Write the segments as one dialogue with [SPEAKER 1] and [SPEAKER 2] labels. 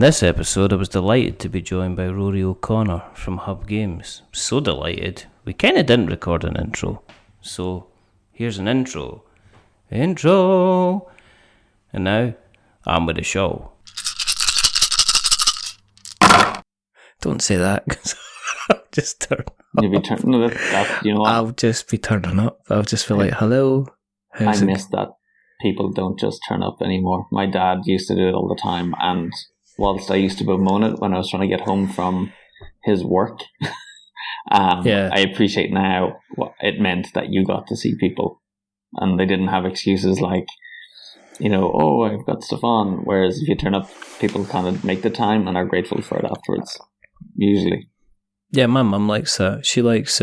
[SPEAKER 1] this episode, I was delighted to be joined by Rory O'Connor from Hub Games. So delighted. We kind of didn't record an intro. So, here's an intro. Intro! And now, on with the show. Don't say that, because I'll just turn up.
[SPEAKER 2] You'll be turning up, you know what?
[SPEAKER 1] I'll just be turning up. I'll just feel like, hello.
[SPEAKER 2] I miss that. People don't just turn up anymore. My dad used to do it all the time, and whilst I used to bemoan it when I was trying to get home from his work, I appreciate now what it meant that you got to see people, and they didn't have excuses like, you know, oh, I've got stuff on. Whereas if you turn up, people kind of make the time and are grateful for it afterwards, usually. Yeah,
[SPEAKER 1] my mum likes that. She likes,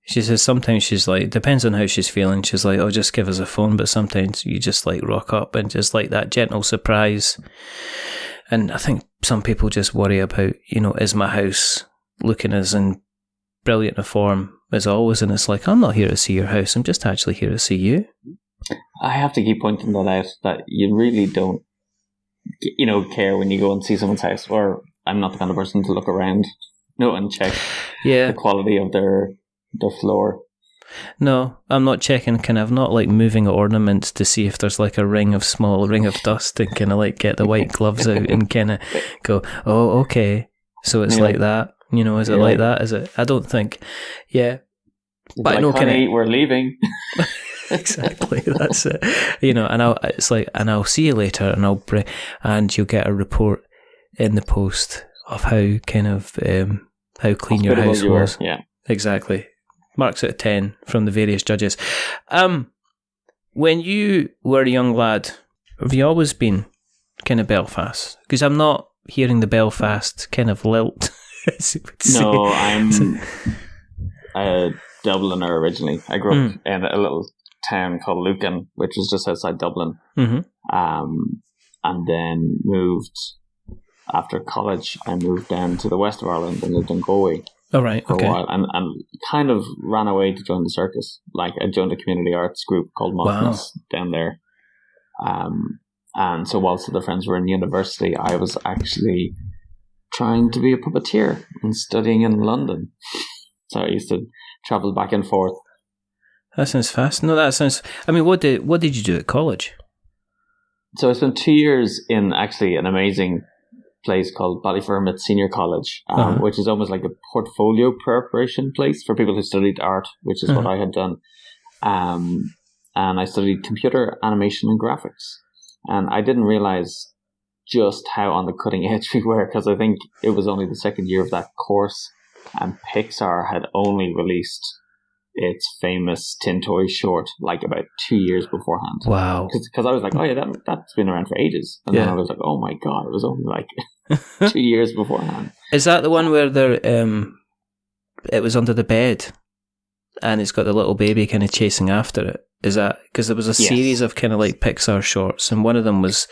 [SPEAKER 1] she says sometimes she's like, depends on how she's feeling. She's like, oh, just give us a phone. But sometimes you just like rock up and just like that gentle surprise. And I think some people just worry about, you know, is my house looking as in brilliant a form as always? And it's like, I'm not here to see your house. I'm just actually here to see you.
[SPEAKER 2] I have to keep pointing that out, that you really don't, you know, care when you go and see someone's house. Or I'm not the kind of person to look around, and check the quality of their floor.
[SPEAKER 1] No, I'm not checking, not like moving ornaments to see if there's like a small ring of dust and kind of like get the white gloves out and kind of go, oh, okay. So it's like that, you know, is it like that? Is it? I don't think, but
[SPEAKER 2] like, I know, honey, we're leaving.
[SPEAKER 1] Exactly, that's it. You know, and I'll see you later, and and you'll get a report in the post of how kind of, how clean your house was.
[SPEAKER 2] Yeah.
[SPEAKER 1] Exactly. Marks out of 10 from the various judges. When you were a young lad, have you always been kind of Belfast? Because I'm not hearing the Belfast kind of lilt.
[SPEAKER 2] No, I'm a Dubliner originally. I grew up in a little town called Lucan, which was just outside Dublin. Mm-hmm. And then moved, after college, I moved down to the west of Ireland and lived in Galway.
[SPEAKER 1] Oh, right.
[SPEAKER 2] For a while, and kind of ran away to join the circus. Like, I joined a community arts group called Montness down there. And so whilst the friends were in university, I was actually trying to be a puppeteer and studying in London. So I used to travel back and forth.
[SPEAKER 1] That sounds fast. No, that sounds... I mean, what did you do at college?
[SPEAKER 2] So I spent 2 years in actually an amazing place called Ballyfermot Senior College, which is almost like a portfolio preparation place for people who studied art, which is what I had done. And I studied computer animation and graphics. And I didn't realize just how on the cutting edge we were, because I think it was only the second year of that course, and Pixar had only released its famous Tin Toy short like about 2 years beforehand.
[SPEAKER 1] Wow.
[SPEAKER 2] Because I was like, oh yeah, that's been around for ages. And then I was like, oh my God, it was only like 2 years beforehand.
[SPEAKER 1] Is that the one where it was under the bed and it's got the little baby kind of chasing after it? Is that, because there was a series of kind of like Pixar shorts, and one of them was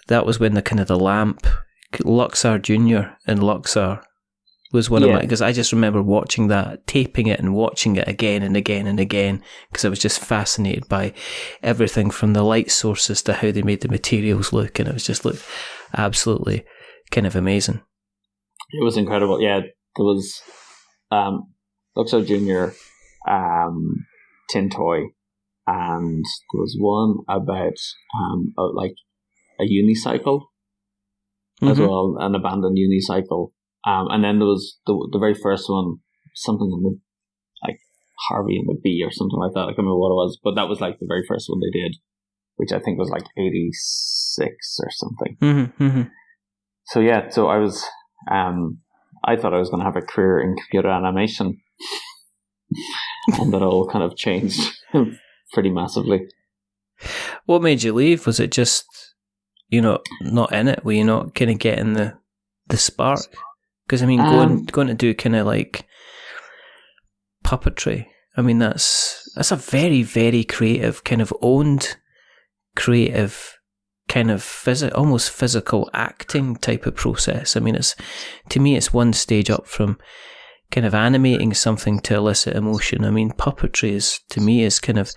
[SPEAKER 1] when the kind of the lamp, Luxor Jr. and Luxor was one of my, because I just remember watching that, taping it and watching it again and again and again, because I was just fascinated by everything from the light sources to how they made the materials look, and it was just looked absolutely kind of amazing.
[SPEAKER 2] It was incredible. Yeah, there was Luxor Jr., Tin Toy, and there was one about like a unicycle as well, an abandoned unicycle. And then there was the very first one, something like Harvey and the Bee or something like that. I can't remember what it was, but that was like the very first one they did, which I think was like 86 or something. Mm-hmm. So I was, I thought I was going to have a career in computer animation, and that all kind of changed pretty massively.
[SPEAKER 1] What made you leave? Was it just, you know, not in it? Were you not kind of getting the spark? Because, I mean, going to do kind of like puppetry, I mean, that's a very, very creative, kind of owned, creative, kind of almost physical acting type of process. I mean, to me, it's one stage up from kind of animating something to elicit emotion. I mean, puppetry to me is kind of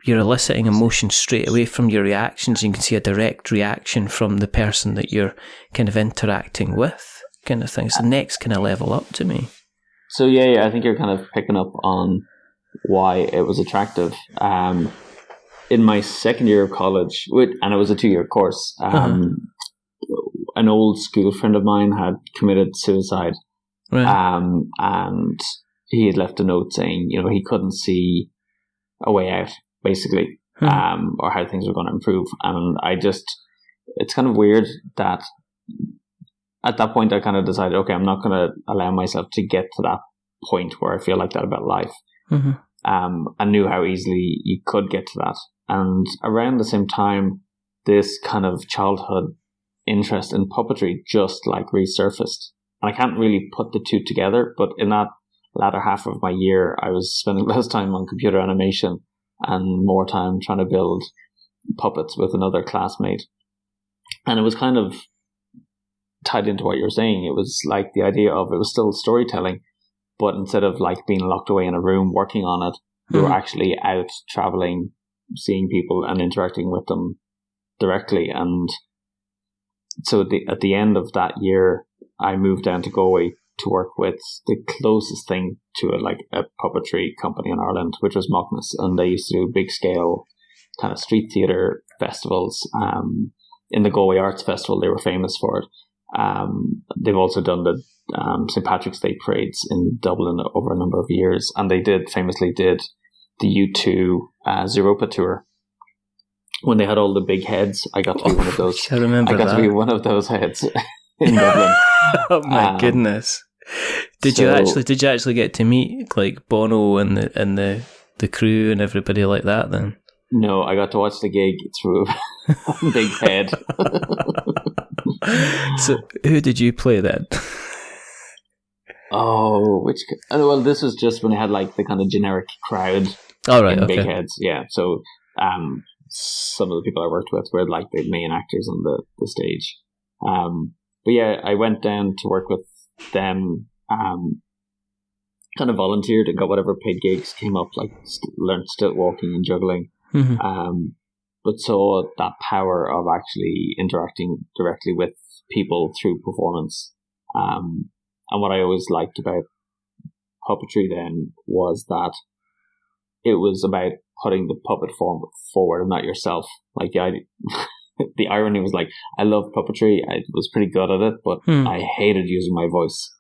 [SPEAKER 1] you're eliciting emotion straight away from your reactions. You can see a direct reaction from the person that you're kind of interacting with, kind of thing. It's the next kind of level up to me.
[SPEAKER 2] So yeah, I think you're kind of picking up on why it was attractive. In my second year of college, and it was a 2-year course, an old school friend of mine had committed suicide. Right. And he had left a note saying, he couldn't see a way out, basically, or how things were going to improve. And it's kind of weird that at that point I kind of decided, okay, I'm not going to allow myself to get to that point where I feel like that about life. I knew how easily you could get to that. And around the same time, this kind of childhood interest in puppetry just like resurfaced. And I can't really put the two together, but in that latter half of my year, I was spending less time on computer animation and more time trying to build puppets with another classmate. And it was kind of tied into what you were saying. It was like the idea of, it was still storytelling, but instead of like being locked away in a room working on it, we were actually out traveling, seeing people and interacting with them directly. And so at the end of that year, I moved down to Galway to work with the closest thing to a puppetry company in Ireland, which was Mockness. And they used to do big scale kind of street theatre festivals. In the Galway Arts Festival, they were famous for it. They've also done the St. Patrick's Day parades in Dublin over a number of years. And they famously did the U2 Zeropa tour. When they had all the big heads, I got to be one of those.
[SPEAKER 1] I remember that.
[SPEAKER 2] I got to be one of those heads in Dublin.
[SPEAKER 1] Oh my goodness! Did you actually get to meet like Bono and the crew and everybody like that then?
[SPEAKER 2] No, I got to watch the gig through a big head.
[SPEAKER 1] So, who did you play then?
[SPEAKER 2] Well, this was just when they had like the kind of generic crowd.
[SPEAKER 1] All right,
[SPEAKER 2] big heads, yeah. So, some of the people I worked with were like the main actors on the stage. But yeah, I went down to work with them, kind of volunteered and got whatever paid gigs came up, like learned stilt walking and juggling. But saw that power of actually interacting directly with people through performance. And what I always liked about puppetry then was that it was about putting the puppet form forward and not yourself. Like the irony was like, I love puppetry. I was pretty good at it, but I hated using my voice,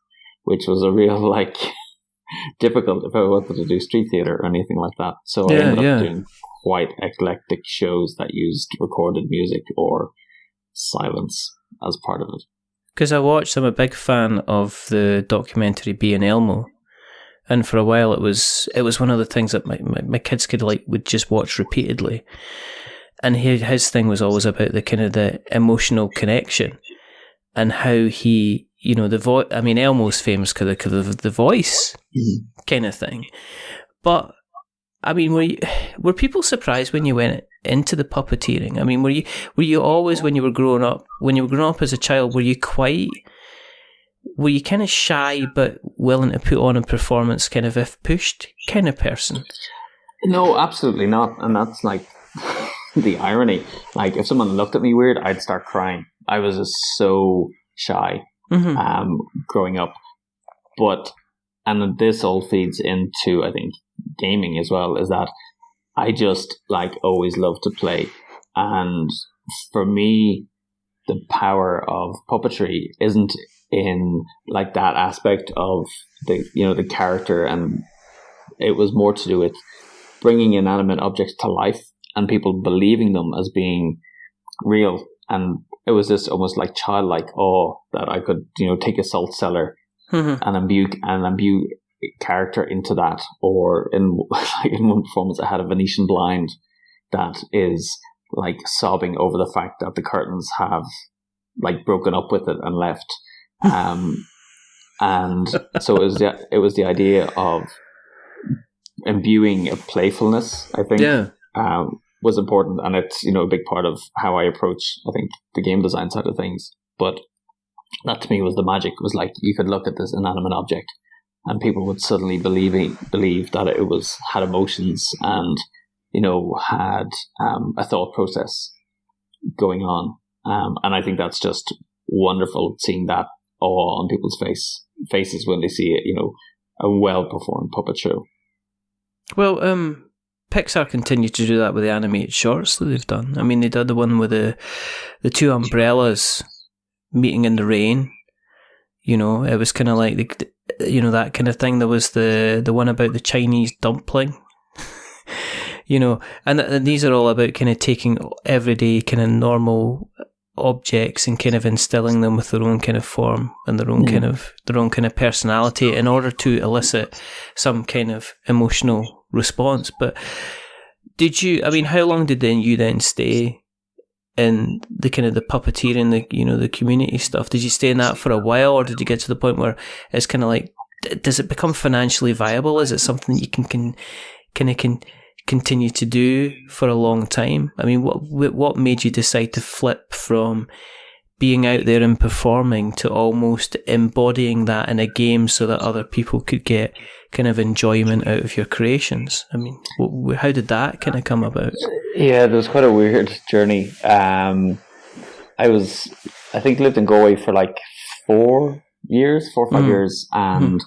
[SPEAKER 2] which was a real like difficult if I wanted to do street theatre or anything like that. So I ended up doing quite eclectic shows that used recorded music or silence as part of it.
[SPEAKER 1] Because I'm a big fan of the documentary Being Elmo. And for a while, it was one of the things that my kids would just watch repeatedly. And his thing was always about the kind of the emotional connection and how he, the voice. I mean, Elmo's famous because of the voice kind of thing. But I mean, were people surprised when you went into the puppeteering? I mean, were you always when you were growing up as a child? Were you kind of shy but willing to put on a performance, kind of if pushed kind of person?
[SPEAKER 2] No, absolutely not. And that's like the irony. Like if someone looked at me weird, I'd start crying. I was just so shy growing up. And this all feeds into, I think, gaming as well, is that I just like always love to play. And for me, the power of puppetry isn't in like that aspect of the character, and it was more to do with bringing inanimate objects to life and people believing them as being real. And it was this almost like childlike awe that I could take a salt cellar and imbue character into that. Or in one performance I had a Venetian blind that is like sobbing over the fact that the curtains have like broken up with it and left. And so it was the idea of imbuing a playfulness, I think, was important. And it's, a big part of how I approach, I think, the game design side of things. But that to me was the magic. It was like you could look at this inanimate object and people would suddenly believe that it had emotions and had a thought process going on. And I think that's just wonderful, seeing that awe on people's faces when they see it, a well-performed puppet show.
[SPEAKER 1] Well, Pixar continued to do that with the animated shorts that they've done. I mean, they did the one with the two umbrellas meeting in the rain. It was kind of like that kind of thing. There was the one about the Chinese dumpling. And these are all about kind of taking everyday kind of normal objects and kind of instilling them with their own kind of form and their own kind of personality in order to elicit some kind of emotional response. But how long did you then stay in the kind of the puppeteering, the community stuff? Did you stay in that for a while, or did you get to the point where it's kind of like, does it become financially viable? Is it something that you can continue to do for a long time? I mean, what made you decide to flip from being out there and performing to almost embodying that in a game so that other people could get kind of enjoyment out of your creations? I mean, how did that kind of come about?
[SPEAKER 2] Yeah, it was quite a weird journey. I think lived in Galway for like 4 or 5 years, and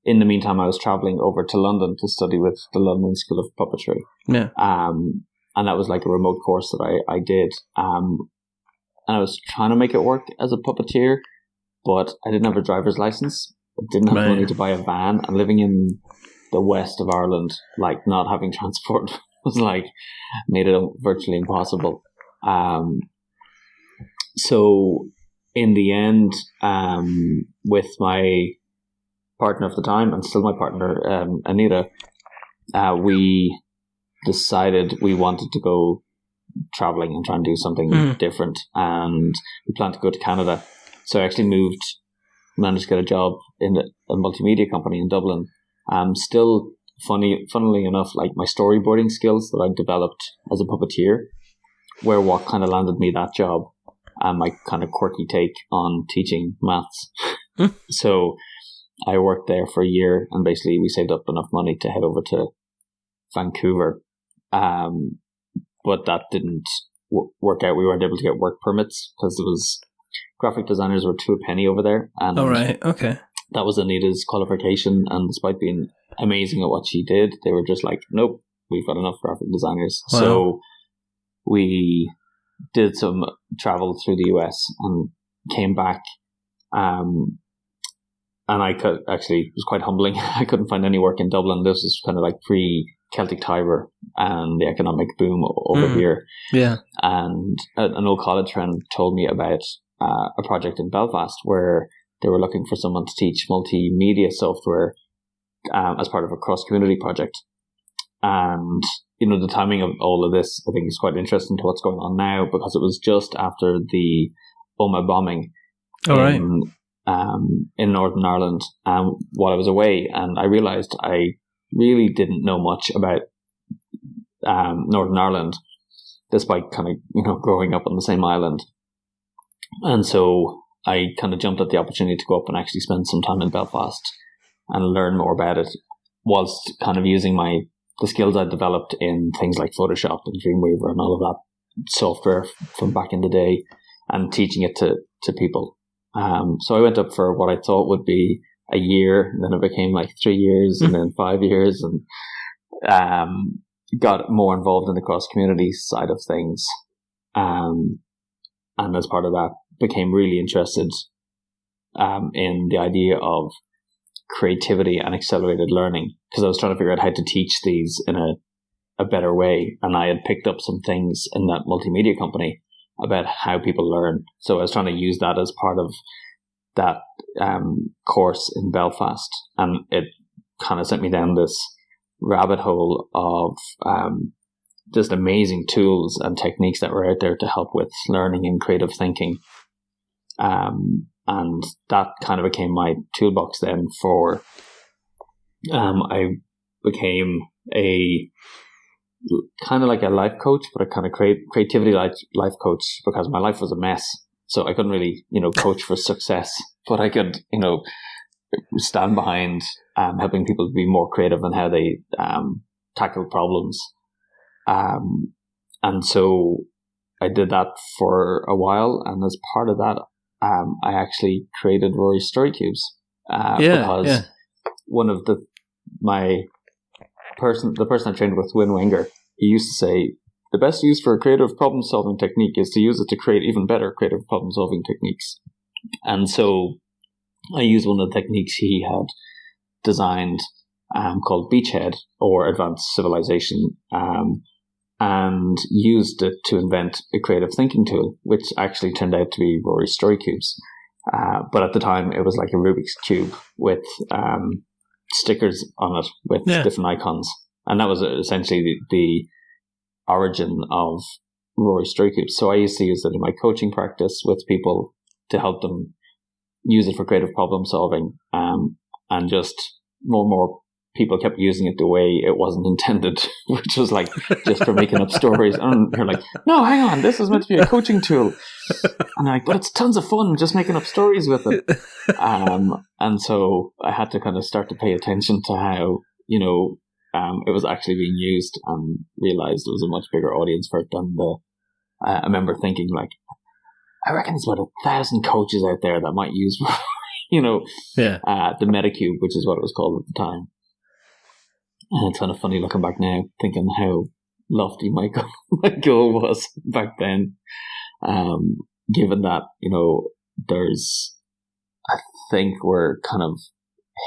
[SPEAKER 2] in the meantime, I was traveling over to London to study with the London School of Puppetry.
[SPEAKER 1] Yeah.
[SPEAKER 2] And that was like a remote course that I did. And I was trying to make it work as a puppeteer, but I didn't have a driver's license. I didn't have money to buy a van. And living in the west of Ireland, like not having transport was like made it virtually impossible. So in the end, with my partner of the time, and still my partner, Anita, we decided we wanted to go traveling and try and do something different, and we planned to go to Canada. So I actually managed to get a job in a multimedia company in Dublin. Still, funnily enough, like my storyboarding skills that I developed as a puppeteer were what kind of landed me that job, and my kind of quirky take on teaching maths. So I worked there for a year, and basically we saved up enough money to head over to Vancouver. But that didn't work out. We weren't able to get work permits because graphic designers were $2 a penny over there. And
[SPEAKER 1] all right, okay.
[SPEAKER 2] That was Anita's qualification, and despite being amazing at what she did, they were just like, nope, we've got enough graphic designers. Wow. So we did some travel through the US and came back. And I it was quite humbling. I couldn't find any work in Dublin. This was kind of like pre-Celtic Tiber and the economic boom over here.
[SPEAKER 1] Yeah.
[SPEAKER 2] And an old college friend told me about a project in Belfast where they were looking for someone to teach multimedia software as part of a cross-community project. And, the timing of all of this, I think, is quite interesting to what's going on now, because it was just after the Omagh bombing. In Northern Ireland while I was away, and I realised I really didn't know much about Northern Ireland, despite kind of growing up on the same island. And so I kind of jumped at the opportunity to go up and actually spend some time in Belfast and learn more about it, whilst kind of using the skills I developed in things like Photoshop and Dreamweaver and all of that software from back in the day, and teaching it to people. So I went up for what I thought would be a year, and then it became like 3 years, and then 5 years, and got more involved in the cross-community side of things. And as part of that, became really interested in the idea of creativity and accelerated learning, because I was trying to figure out how to teach these in a better way. And I had picked up some things in that multimedia company about how people learn. So I was trying to use that as part of that course in Belfast. And it kind of sent me down this rabbit hole of just amazing tools and techniques that were out there to help with learning and creative thinking. And that kind of became my toolbox then for, I became a kind of like a life coach, but a kind of creativity life coach, because my life was a mess. So I couldn't really, coach for success, but I could, stand behind helping people to be more creative in how they tackle problems. And so I did that for a while, and as part of that, I actually created Rory Story Cubes. Because one of the person I trained with, Win Wenger, he used to say the best use for a creative problem solving technique is to use it to create even better creative problem solving techniques. And so I used one of the techniques he had designed, called Beachhead, or Advanced Civilization, and used it to invent a creative thinking tool, which actually turned out to be Rory Story Cubes. But at the time, it was like a Rubik's Cube with stickers on it with different icons. And that was essentially the origin of Rory Story Cubes. So I used to use it in my coaching practice with people to help them use it for creative problem solving. And just more and more people kept using it the way it wasn't intended, which was like just for making up stories. And you're like, no, hang on, this is meant to be a coaching tool. And I'm like, but it's tons of fun just making up stories with it. And so I had to kind of start to pay attention to how, it was actually being used, and realized there was a much bigger audience for it than I remember thinking, like, I reckon there's about 1,000 coaches out there that might use, the Metacube, which is what it was called at the time. And it's kind of funny looking back now, thinking how lofty my goal was back then. Given that, I think we're kind of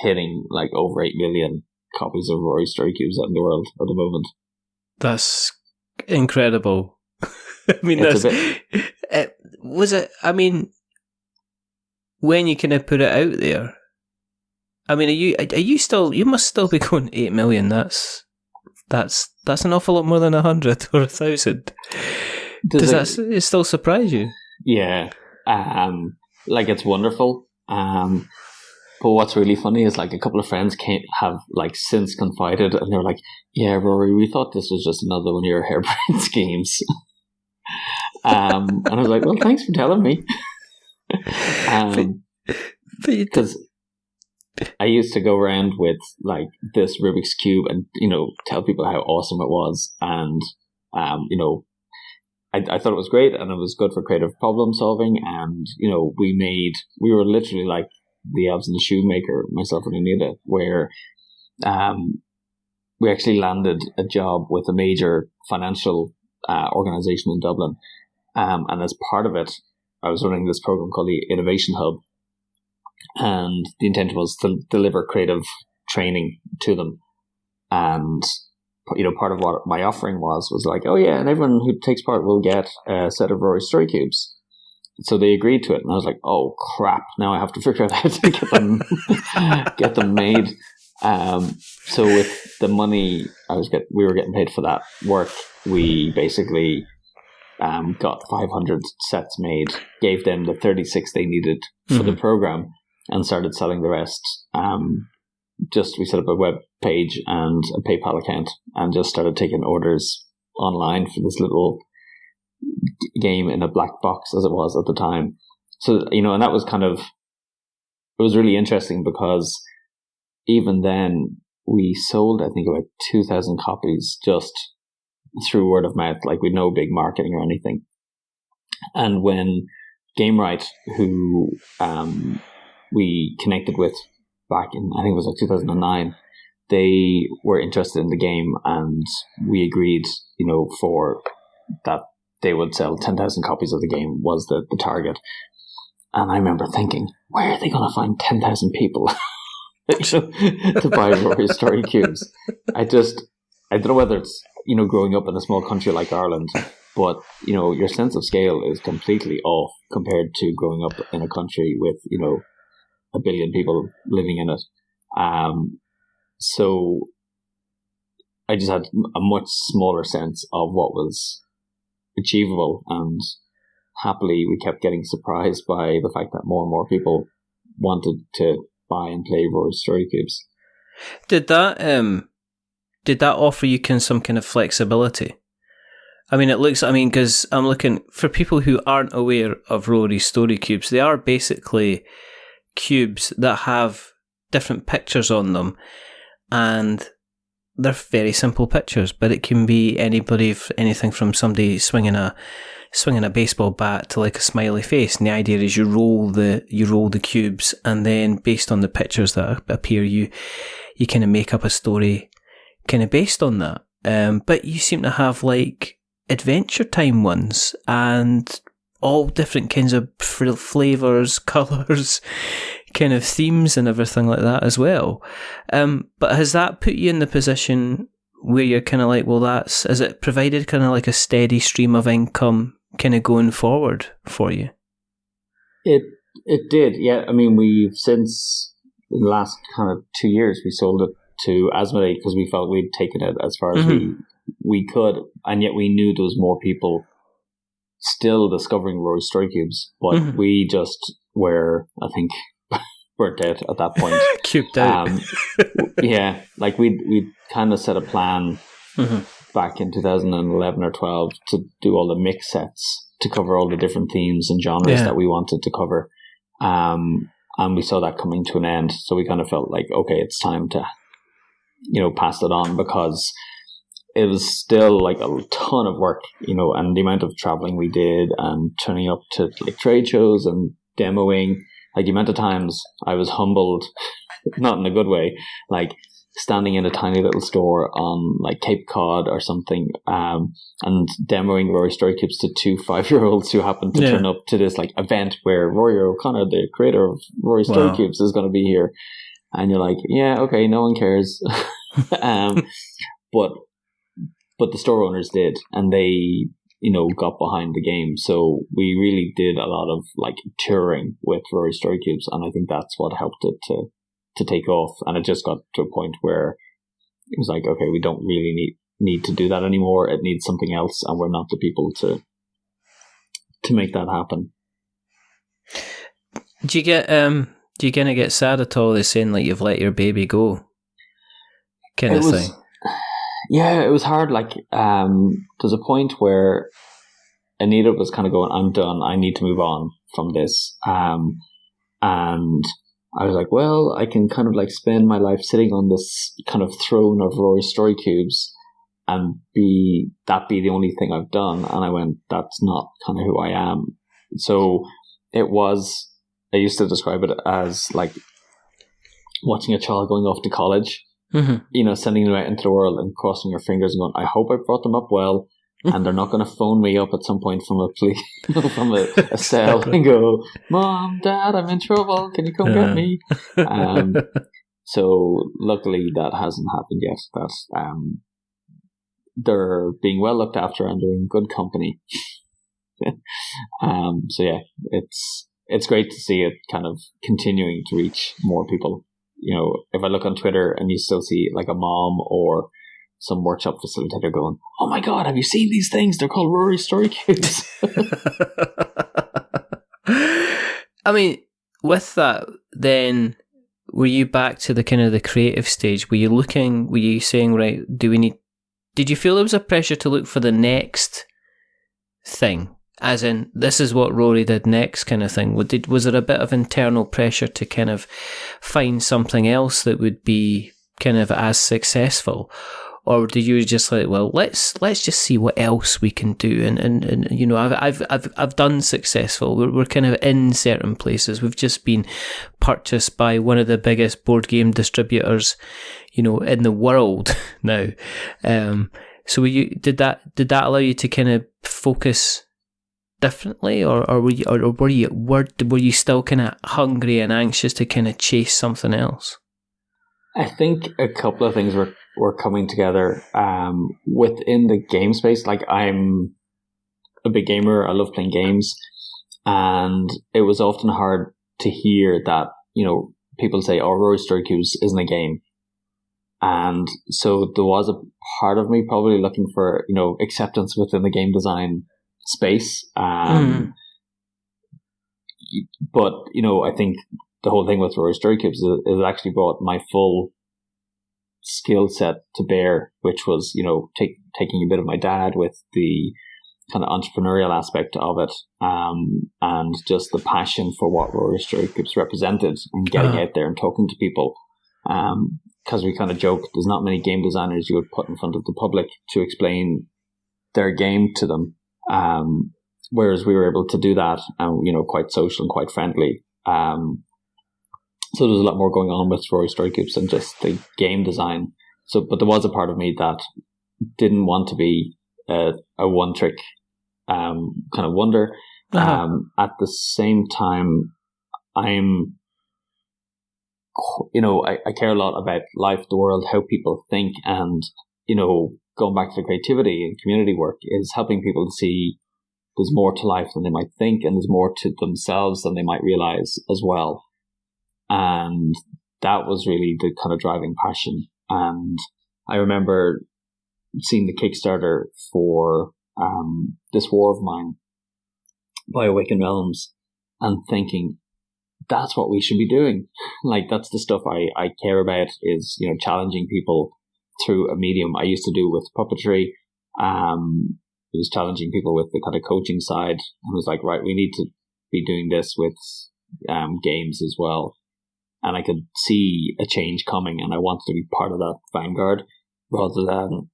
[SPEAKER 2] hitting like over 8 million copies of Rory Story Cubes out in the world at the moment.
[SPEAKER 1] That's incredible. I mean, when you kind of put it out there, I mean, are you still? You must still be going 8 million. That's an awful lot more than 100 or 1,000. Does it still surprise you?
[SPEAKER 2] Yeah, it's wonderful. But what's really funny is like a couple of friends have like since confided, and they're like, "Yeah, Rory, we thought this was just another one of your harebrained schemes." And I was like, "Well, thanks for telling me." Because I used to go around with like this Rubik's Cube and, tell people how awesome it was. And, I thought it was great, and it was good for creative problem solving. And, we were literally like the elves and the shoemaker, myself and Anita, where we actually landed a job with a major financial organization in Dublin. And as part of it, I was running this program called the Innovation Hub. And the intent was to deliver creative training to them. And, part of what my offering was like, oh yeah, and everyone who takes part will get a set of Rory Story Cubes. So they agreed to it. And I was like, oh crap, now I have to figure out how to get them made. So with the money we were getting paid for that work, we basically got 500 sets made, gave them the 36 they needed for the program, and started selling the rest. We set up a web page and a PayPal account, and just started taking orders online for this little game in a black box, as it was at the time. So, and that was it was really interesting, because even then we sold, I think, about 2,000 copies just through word of mouth, like with no big marketing or anything. And when GameRight, who we connected with back in, I think it was like 2009, they were interested in the game, and we agreed, for that they would sell 10,000 copies of the game was the target. And I remember thinking, where are they going to find 10,000 people to buy Rory Story Cubes? I don't know whether it's, growing up in a small country like Ireland, but, your sense of scale is completely off compared to growing up in a country with, 1 billion people living in it. So I just had a much smaller sense of what was achievable, and happily we kept getting surprised by the fact that more and more people wanted to buy and play Rory Story Cubes.
[SPEAKER 1] Did that offer you some kind of flexibility? I mean, because I'm looking for people who aren't aware of Rory Story Cubes. They are basically cubes that have different pictures on them, and they're very simple pictures, but it can be anything from somebody swinging a baseball bat to like a smiley face. And the idea is you roll the cubes, and then based on the pictures that appear, you kind of make up a story kind of based on that. But you seem to have like Adventure Time ones and all different kinds of flavours, colours, kind of themes and everything like that as well. But has that put you in the position where you're kind of like, well, has it provided kind of like a steady stream of income kind of going forward for you?
[SPEAKER 2] It did, yeah. I mean, we've since the last kind of 2 years, we sold it to Asmodee because we felt we'd taken it as far as we could, and yet we knew there was more people still discovering Rory Story Cubes, but we just were, I think, burnt out at that point.
[SPEAKER 1] Cubed out.
[SPEAKER 2] Yeah, like we kind of set a plan back in 2011 or 12 to do all the mix sets to cover all the different themes and genres that we wanted to cover. And we saw that coming to an end. So we kind of felt like, okay, it's time to, pass it on, because it was still like a ton of work, and the amount of traveling we did and turning up to like trade shows and demoing, like the amount of times I was humbled, not in a good way, like standing in a tiny little store on like Cape Cod or something, and demoing Rory Story Cubes to 2 5-year-olds who happened to turn up to this like event where Rory O'Connor, the creator of Rory Story Cubes, is going to be here. And you're like, yeah, okay, no one cares. But the store owners did, and they, got behind the game. So we really did a lot of like touring with Rory Story Cubes, and I think that's what helped it to take off. And it just got to a point where it was like, okay, we don't really need to do that anymore. It needs something else, and we're not the people to make that happen.
[SPEAKER 1] Do you kind of get sad at all? They're saying like you've let your baby go, kind of thing.
[SPEAKER 2] Yeah, it was hard. Like, there's a point where Anita was kind of going, I'm done. I need to move on from this. And I was like, well, I can kind of like spend my life sitting on this kind of throne of Rory Story Cubes and be the only thing I've done. And I went, that's not kind of who I am. So I used to describe it as like watching a child going off to college. Sending them out into the world and crossing your fingers and going, I hope I brought them up well, and they're not going to phone me up at some point from a cell and go, Mom, Dad, I'm in trouble. Can you come get me? So luckily that hasn't happened yet. That they're being well looked after and they're in good company. So yeah, it's great to see it kind of continuing to reach more people. If I look on Twitter and you still see like a mom or some workshop facilitator going, oh my God, have you seen these things? They're called Rory Story Cubes.
[SPEAKER 1] I mean, with that, then were you back to the kind of the creative stage? Were you saying, right, did you feel there was a pressure to look for the next thing? As in, this is what Rory did next kind of thing. Was there a bit of internal pressure to kind of find something else that would be kind of as successful? Or did you just like, well, let's just see what else we can do? And I've done successful. We're kind of in certain places. We've just been purchased by one of the biggest board game distributors, in the world now. So did that allow you to kind of focus differently, or were you still kind of hungry and anxious to kind of chase something else?
[SPEAKER 2] I think a couple of things were coming together within the game space. Like, I'm a big gamer. I love playing games, and it was often hard to hear that people say, "Oh, Rory Story Cubes isn't a game," and so there was a part of me probably looking for acceptance within the game design space. But I think the whole thing with Rory Story Cubes is it actually brought my full skill set to bear, which was taking a bit of my dad with the kind of entrepreneurial aspect of it, and just the passion for what Rory Story Cubes represented, and getting out there and talking to people, because we kind of joke, there's not many game designers you would put in front of the public to explain their game to them. Whereas we were able to do that, quite social and quite friendly. So there's a lot more going on with Rory Story Cubes than just the game design. So, but there was a part of me that didn't want to be a one-trick kind of wonder. At the same time, I care a lot about life, the world, how people think, and, going back to creativity and community work is helping people to see there's more to life than they might think, and there's more to themselves than they might realize as well. And that was really the kind of driving passion. And I remember seeing the Kickstarter for This War of Mine by Awakened Realms and thinking, that's what we should be doing. Like, that's the stuff I care about, is, challenging people through a medium. I used to do with puppetry. It was challenging people with the kind of coaching side. And it was like, right, we need to be doing this with games as well. And I could see a change coming, and I wanted to be part of that vanguard rather than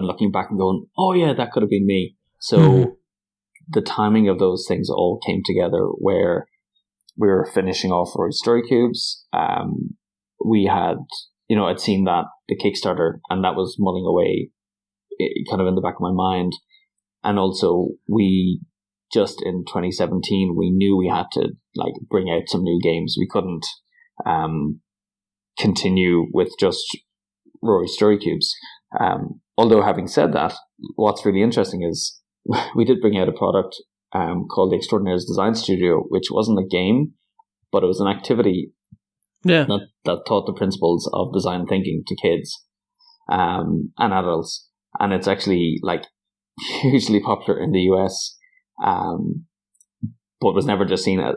[SPEAKER 2] looking back and going, oh yeah, that could have been me. So the timing of those things all came together where we were finishing off Rory Story Cubes. We had, I'd seen that, the Kickstarter, and that was mulling away kind of in the back of my mind. And also we just in 2017, we knew we had to bring out some new games. We couldn't continue with just Rory Story Cubes. Although having said that, what's really interesting is we did bring out a product called the Extraordinaires Design Studio, which wasn't a game, but it was an activity that taught the principles of design thinking to kids and adults. And it's actually hugely popular in the US, but was never seen as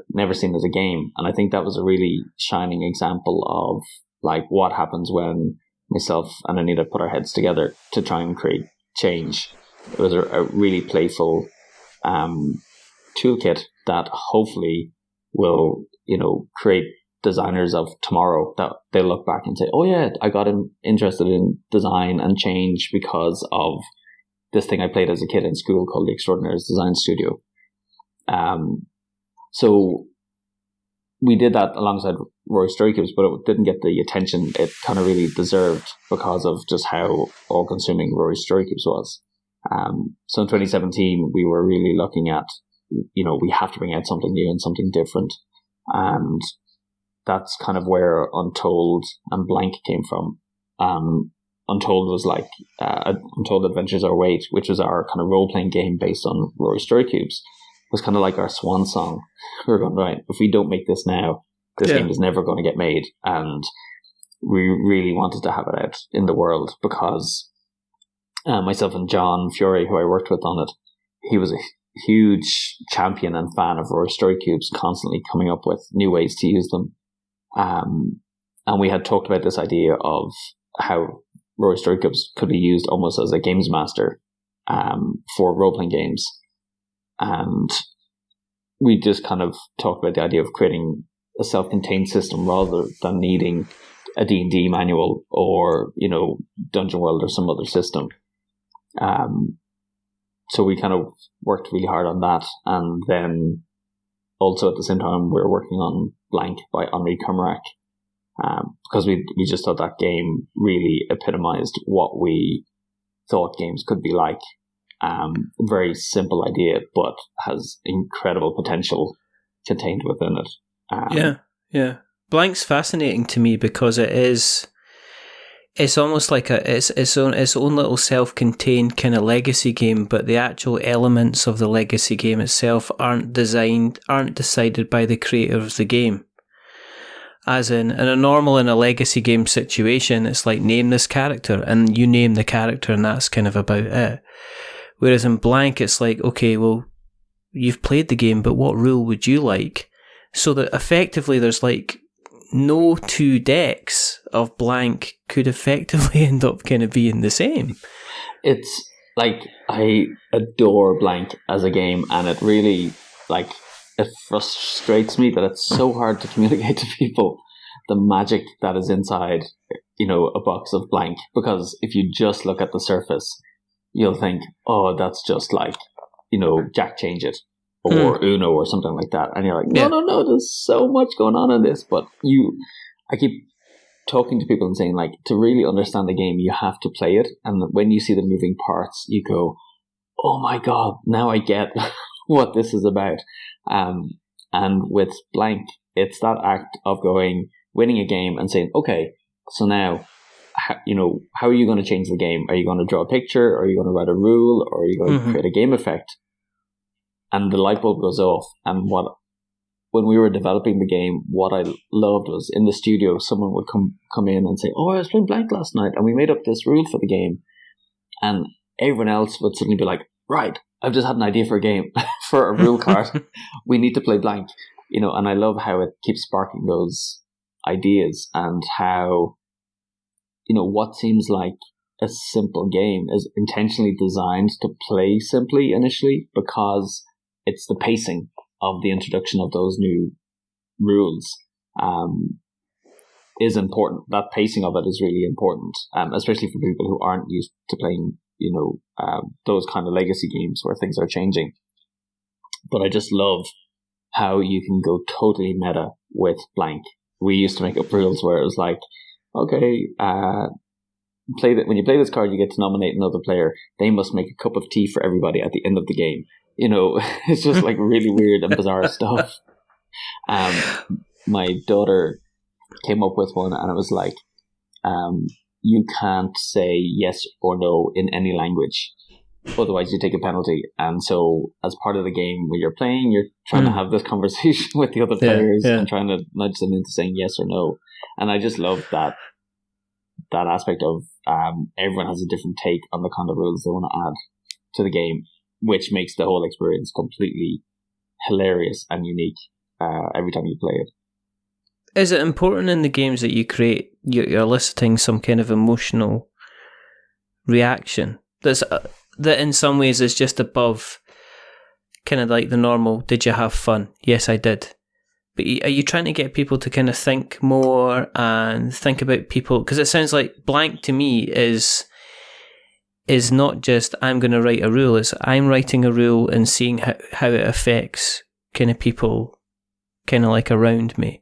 [SPEAKER 2] a game. And I think that was a really shining example of what happens when myself and Anita put our heads together to try and create change. It was a really playful toolkit that hopefully will, create designers of tomorrow that they look back and say, oh yeah, I got interested in design and change because of this thing I played as a kid in school called the Extraordinaires Design Studio. So we did that alongside Rory Story Cubes, but it didn't get the attention it kind of really deserved because of just how all-consuming Rory Story Cubes was. So in 2017, we were really looking at, we have to bring out something new and something different. And that's kind of where Untold and Blank came from. Untold was Untold Adventures Our Wait, which was our kind of role-playing game based on Rory Story Cubes. It was kind of like our swan song. We were going, right, if we don't make this now, this game is never going to get made. And we really wanted to have it out in the world because myself and John Fiore, who I worked with on it, he was a huge champion and fan of Rory Story Cubes, constantly coming up with new ways to use them. And we had talked about this idea of how Rory Story Cubes could be used almost as a games master for role-playing games. And we just kind of talked about the idea of creating a self-contained system rather than needing a D&D manual or, Dungeon World or some other system. So we kind of worked really hard on that. And then also at the same time, we were working on Blank by Henri Comerac, because we just thought that game really epitomized what we thought games could be like. Very simple idea, but has incredible potential contained within it.
[SPEAKER 1] Yeah. Blank's fascinating to me because it's almost like its own little self-contained kind of legacy game, but the actual elements of the legacy game itself aren't decided by the creator of the game. As in a legacy game situation, it's like, name this character, and you name the character, and that's kind of about it. Whereas in Blank, it's like, okay, well, you've played the game, but what rule would you like? So that effectively there's no two decks of Blank could effectively end up kind of being the same.
[SPEAKER 2] It's I adore Blank as a game, and it really it frustrates me that it's so hard to communicate to people the magic that is inside, a box of blank. Because if you just look at the surface, you'll think, oh, that's just like, Jack Change It or Uno or something like that. And you're like, no, there's so much going on in this. But I keep talking to people and saying, like, to really understand the game, you have to play it. And when you see the moving parts, you go, oh my God, now I get what this is about. And with blank, it's that act of winning a game and saying, okay, so now, how are you going to change the game? Are you going to draw a picture? Or are you going to write a rule? Or are you going to create a game effect? And the light bulb goes off. And when we were developing the game, what I loved was in the studio, someone would come in and say, oh, I was playing blank last night and we made up this rule for the game. And everyone else would suddenly be like, right, I've just had an idea for a game, for a rule card. We need to play blank, and I love how it keeps sparking those ideas and how, what seems like a simple game is intentionally designed to play simply initially because it's the pacing of the introduction of those new rules is important. That pacing of it is really important, especially for people who aren't used to playing, those kind of legacy games where things are changing. But I just love how you can go totally meta with blank. We used to make up rules where it was like, okay, when you play this card, you get to nominate another player. They must make a cup of tea for everybody at the end of the game. It's just like really weird and bizarre stuff. My daughter came up with one and it was like, you can't say yes or no in any language. Otherwise you take a penalty. And so as part of the game when you're playing, you're trying to have this conversation with the other players and trying to nudge them into saying yes or no. And I just love that aspect of everyone has a different take on the kind of rules they want to add to the game, which makes the whole experience completely hilarious and unique every time you play it.
[SPEAKER 1] Is it important in the games that you create, you're eliciting some kind of emotional reaction that in some ways is just above kind of like the normal, did you have fun? Yes, I did. But are you trying to get people to kind of think more and think about people? Because it sounds like blank to me is not just I'm going to write a rule, it's I'm writing a rule and seeing how it affects kind of people kind of like around me.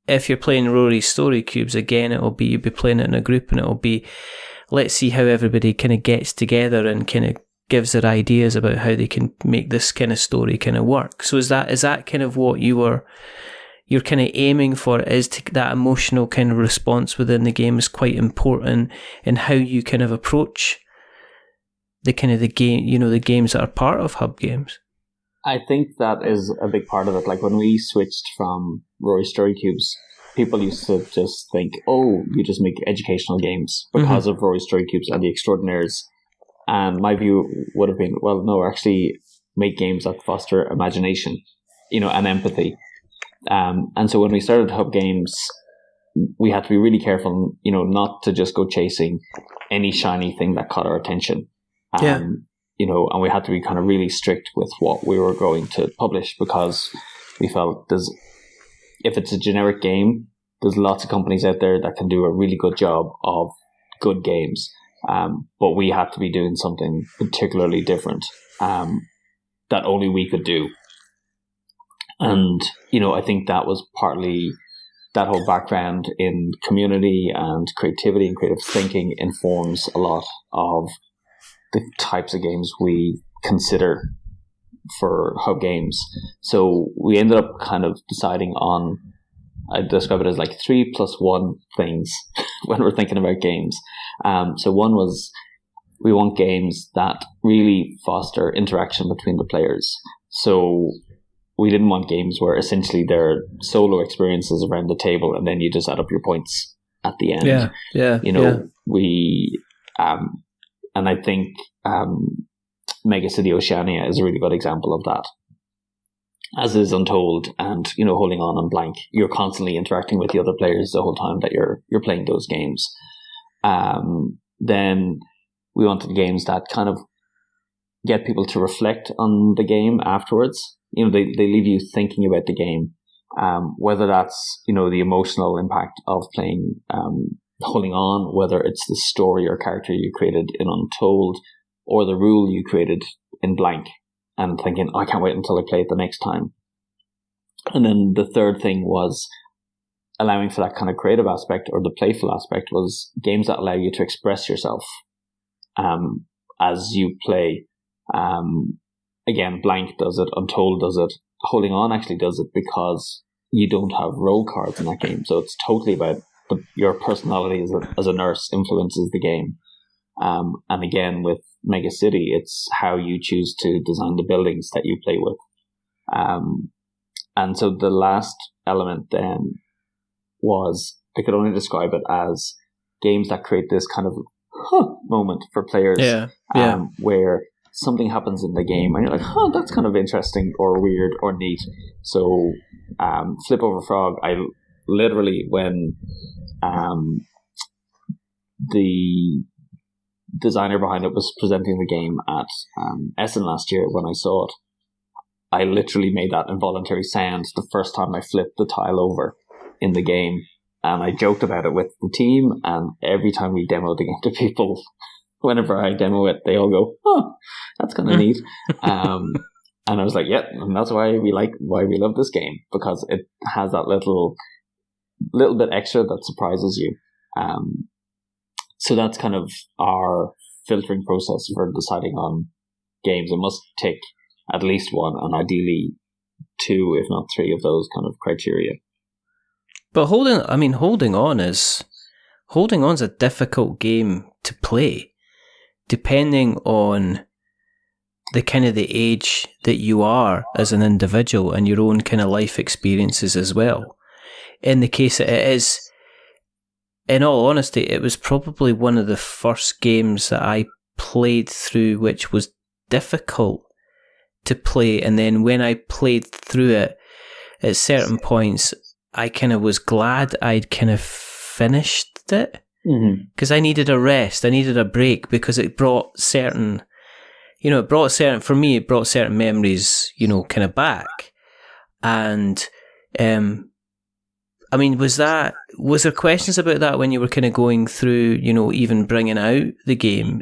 [SPEAKER 1] If you're playing Rory's Story Cubes, again, you'll be playing it in a group and it'll be, let's see how everybody kind of gets together and kind of gives their ideas about how they can make this kind of story kind of work. So is that kind of what you're kind of aiming for, is that emotional kind of response within the game is quite important in how you kind of approach the kind of the game, the games that are part of hub games?
[SPEAKER 2] I think that is a big part of it. Like when we switched from Rory Story Cubes, people used to just think, oh, you just make educational games because of Rory Story Cubes and the Extraordinaires. And my view would have been, well, no, actually make games that foster imagination, and empathy. And so when we started hub games, we had to be really careful, not to just go chasing any shiny thing that caught our attention. And we had to be kind of really strict with what we were going to publish because we felt if it's a generic game, there's lots of companies out there that can do a really good job of good games. But we had to be doing something particularly different that only we could do. And, I think that was partly that whole background in community and creativity and creative thinking informs a lot of the types of games we consider for hub games. So we ended up kind of deciding on, I describe it as like 3+1 things when we're thinking about games. So one was we want games that really foster interaction between the players. So we didn't want games where essentially they're solo experiences around the table and then you just add up your points at the end. We and I think Mega City Oceania is a really good example of that. As is Untold and, Holding On and Blank, you're constantly interacting with the other players the whole time that you're playing those games. Then we wanted games that kind of get people to reflect on the game afterwards. They leave you thinking about the game whether that's, the emotional impact of playing, holding on, whether it's the story or character you created in Untold, or the rule you created in Blank, and thinking, I can't wait until I play it the next time. And then the third thing was allowing for that kind of creative aspect, or the playful aspect, was games that allow you to express yourself as you play. Again, Blank does it, Untold does it, Holding On actually does it, because you don't have role cards in that game. So it's totally about your personality as a nurse influences the game. And again, with Mega City, it's how you choose to design the buildings that you play with. And so the last element then was, I could only describe it as games that create this kind of moment for players, where something happens in the game and you're like, that's kind of interesting or weird or neat. So Flip Over Frog, I literally, when the designer behind it was presenting the game at Essen last year, when I saw it, I literally made that involuntary sound the first time I flipped the tile over in the game. And I joked about it with the team, and every time we demo the game to people, whenever I demo it, they all go, that's kind of neat. And I was like, and that's why we love this game, because it has that little bit extra that surprises you. So that's kind of our filtering process for deciding on games. It must tick at least one, and ideally two, if not three, of those kind of criteria.
[SPEAKER 1] But Holding On's a difficult game to play, depending on the kind of the age that you are as an individual and your own kind of life experiences as well. In the case that it is, in all honesty, it was probably one of the first games that I played through which was difficult to play, and then when I played through it, at certain points, I kind of was glad I'd kind of finished it, because I needed a rest, I needed a break, because it brought certain memories, kind of back. And was there questions about that when you were kind of going through, even bringing out the game?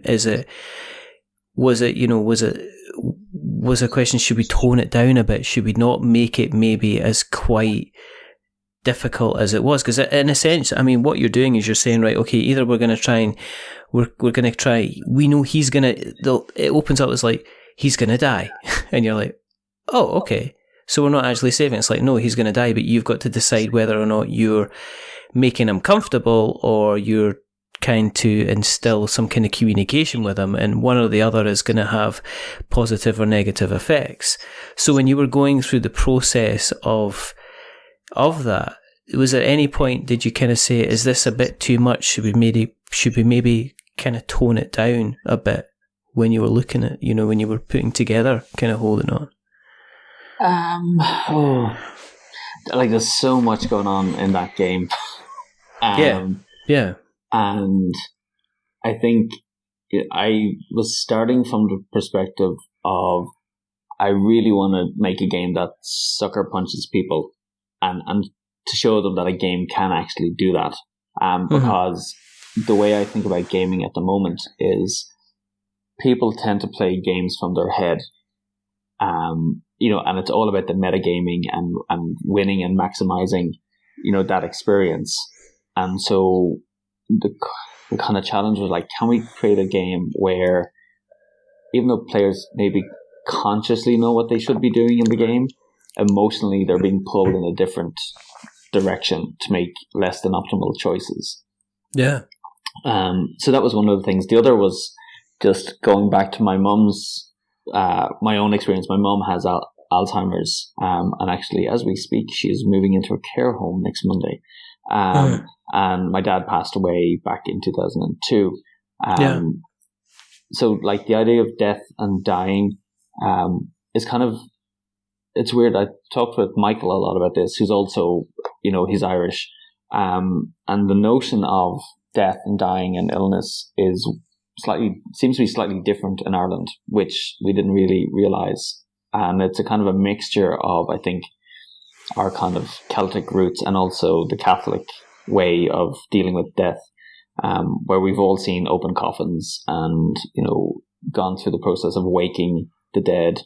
[SPEAKER 1] Was a question, should we tone it down a bit? Should we not make it maybe as quite difficult as it was? Because in a sense, what you're doing is you're saying, right, okay, either we're going to try and we're going to try, we know he's going to, it opens up as like, he's going to die. And you're like, oh, okay. So we're not actually saving. It's like, no, he's going to die, but you've got to decide whether or not you're making him comfortable or you're trying to instill some kind of communication with him, and one or the other is going to have positive or negative effects. So when you were going through the process of that, was at any point did you kind of say, is this a bit too much? Should we maybe kind of tone it down a bit when you were looking at, when you were putting together kind of Holding On?
[SPEAKER 2] There's so much going on in that game.
[SPEAKER 1] Yeah.
[SPEAKER 2] And I think I was starting from the perspective of, I really want to make a game that sucker punches people, and to show them that a game can actually do that. Because the way I think about gaming at the moment is, people tend to play games from their head. And it's all about the metagaming and winning and maximizing, that experience. And so the kind of challenge was like, can we create a game where, even though players maybe consciously know what they should be doing in the game, emotionally they're being pulled in a different direction to make less than optimal choices.
[SPEAKER 1] Yeah.
[SPEAKER 2] So that was one of the things. The other was just going back to my mum's, my own experience. My mum has Alzheimer's, and actually, as we speak, she is moving into a care home next Monday. And my dad passed away back in 2002. So like the idea of death and dying is kind of, it's weird. I talked with Michael a lot about this, who's also, he's Irish. And the notion of death and dying and illness seems to be slightly different in Ireland, which we didn't really realize. And it's a kind of a mixture of, I think, our kind of Celtic roots and also the Catholic way of dealing with death, where we've all seen open coffins and, gone through the process of waking the dead.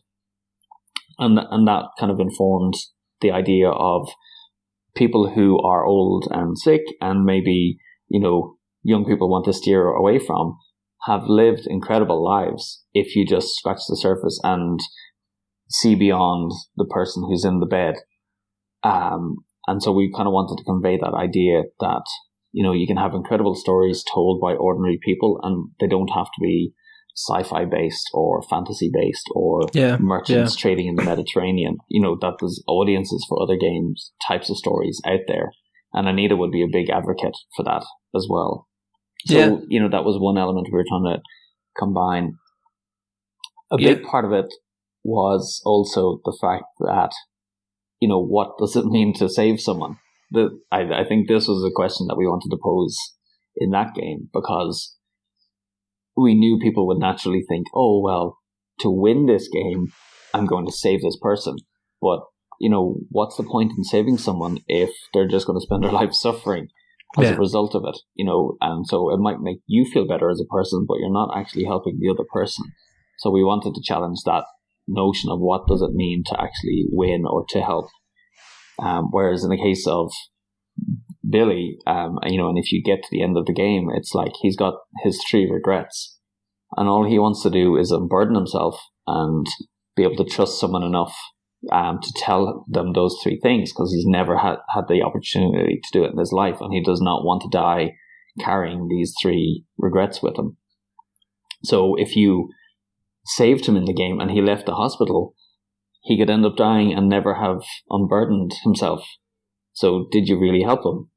[SPEAKER 2] And that kind of informed the idea of people who are old and sick and maybe, young people want to steer away from, have lived incredible lives if you just scratch the surface and see beyond the person who's in the bed. And so we kind of wanted to convey that idea that, you can have incredible stories told by ordinary people, and they don't have to be sci-fi based or fantasy based or merchants trading in the Mediterranean. That there's audiences for other games, types of stories out there. And Anita would be a big advocate for that as well. So, that was one element we were trying to combine. A big part of it was also the fact that, what does it mean to save someone? I think this was a question that we wanted to pose in that game, because we knew people would naturally think, oh, well, to win this game, I'm going to save this person. But, what's the point in saving someone if they're just going to spend their life suffering as a result of it? And so it might make you feel better as a person, but you're not actually helping the other person. So we wanted to challenge that notion of what does it mean to actually win or to help. Whereas in the case of Billy, and if you get to the end of the game, it's like he's got his 3 regrets, and all he wants to do is unburden himself and be able to trust someone enough to tell them those 3 things, because he's never had the opportunity to do it in his life, and he does not want to die carrying these 3 regrets with him. So if you saved him in the game and he left the hospital, he could end up dying and never have unburdened himself. So did you really help him?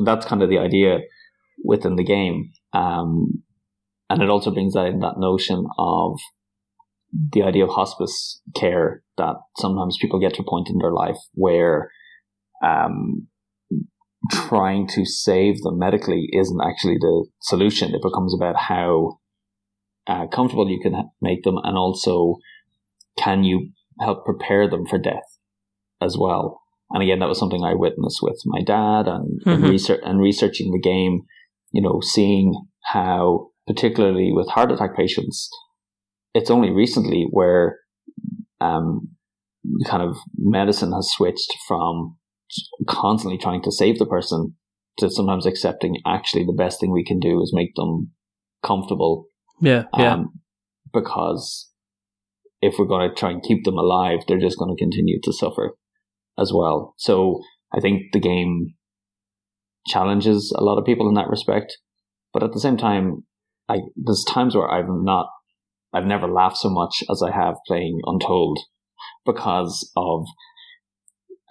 [SPEAKER 2] That's kind of the idea within the game. And it also brings in that notion of the idea of hospice care, that sometimes people get to a point in their life where trying to save them medically isn't actually the solution. It becomes about how comfortable you can make them, and also can you help prepare them for death as well. And again, that was something I witnessed with my dad and researching the game, seeing how, particularly with heart attack patients, it's only recently where kind of medicine has switched from constantly trying to save the person to sometimes accepting actually the best thing we can do is make them comfortable. Because if we're going to try and keep them alive, they're just going to continue to suffer as well. So I think the game challenges a lot of people in that respect. But at the same time, there's times where I've never laughed so much as I have playing Untold, because of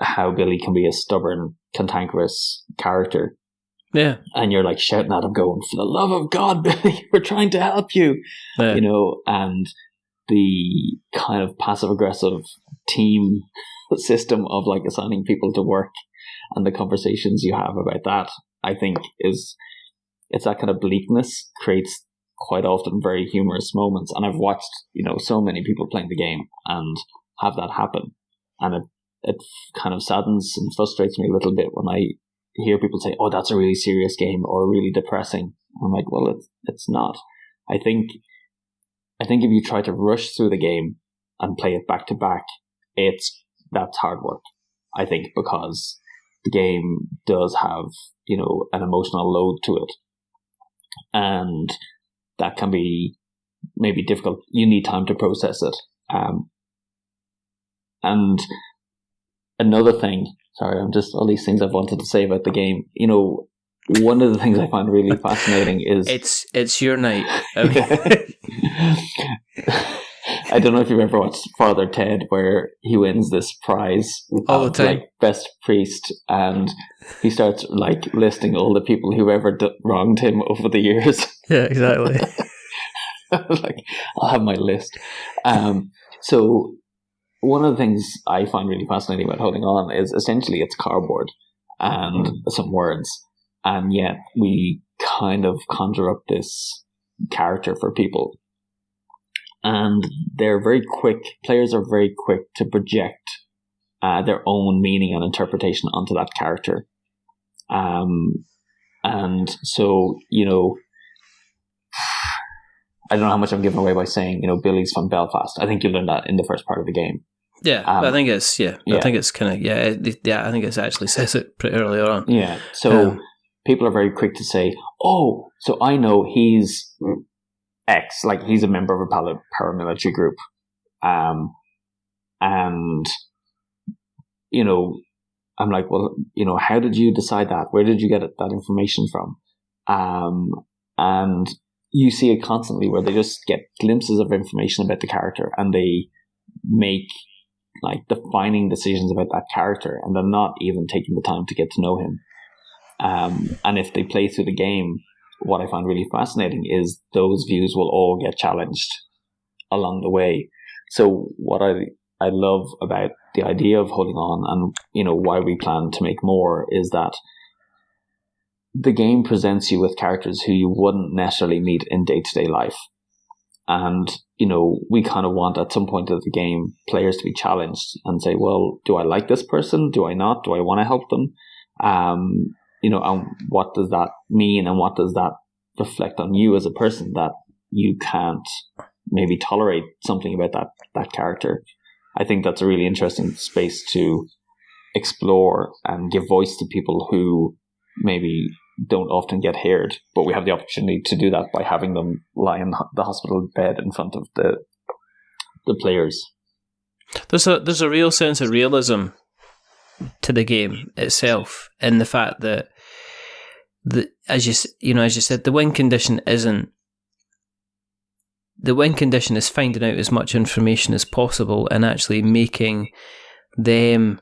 [SPEAKER 2] how Billy can be a stubborn, cantankerous character.
[SPEAKER 1] Yeah.
[SPEAKER 2] And you're like shouting at him going, for the love of God, Billy, we're trying to help you. And the kind of passive aggressive team system of like assigning people to work and the conversations you have about that, I think it's that kind of bleakness creates quite often very humorous moments. And I've watched, so many people playing the game and have that happen. And it kind of saddens and frustrates me a little bit when I hear people say, oh, that's a really serious game or really depressing. I'm like, well, it's not. I think if you try to rush through the game and play it back to back, that's hard work, I think, because the game does have, an emotional load to it. And that can be maybe difficult. You need time to process it. And another thing, sorry, I'm just all these things I've wanted to say about the game. One of the things I find really fascinating is
[SPEAKER 1] it's your night.
[SPEAKER 2] I don't know if you've ever watched Father Ted, where he wins this prize
[SPEAKER 1] all the time,
[SPEAKER 2] like best priest, and he starts like listing all the people who ever wronged him over the years.
[SPEAKER 1] Yeah, exactly.
[SPEAKER 2] Like, I'll have my list. So one of the things I find really fascinating about Holding On is essentially it's cardboard and some words, and yet we kind of conjure up this character for people. And they're very quick. Players are very quick to project their own meaning and interpretation onto that character. And so, I don't know how much I'm giving away by saying, Billy's from Belfast. I think you learned that in the first part of the game.
[SPEAKER 1] Yeah, I think it's, I think it's kind of, I think it actually says it pretty early on.
[SPEAKER 2] Yeah, so people are very quick to say, oh, so I know he's X, like he's a member of a paramilitary group. And, I'm like, well, how did you decide that? Where did you get that information from? And you see it constantly where they just get glimpses of information about the character and they make like defining decisions about that character, and they're not even taking the time to get to know him. And if they play through the game, what I find really fascinating is those views will all get challenged along the way. So what I love about the idea of holding on and, why we plan to make more is that the game presents you with characters who you wouldn't necessarily meet in day-to-day life. And, we kind of want at some point of the game players to be challenged and say, well, do I like this person? Do I not? Do I want to help them? And what does that mean? And what does that reflect on you as a person that you can't maybe tolerate something about that character? I think that's a really interesting space to explore and give voice to people who maybe don't often get heard, but we have the opportunity to do that by having them lie in the hospital bed in front of the players.
[SPEAKER 1] There's a real sense of realism to the game itself, in the fact that as you said, the win condition is finding out as much information as possible and actually making them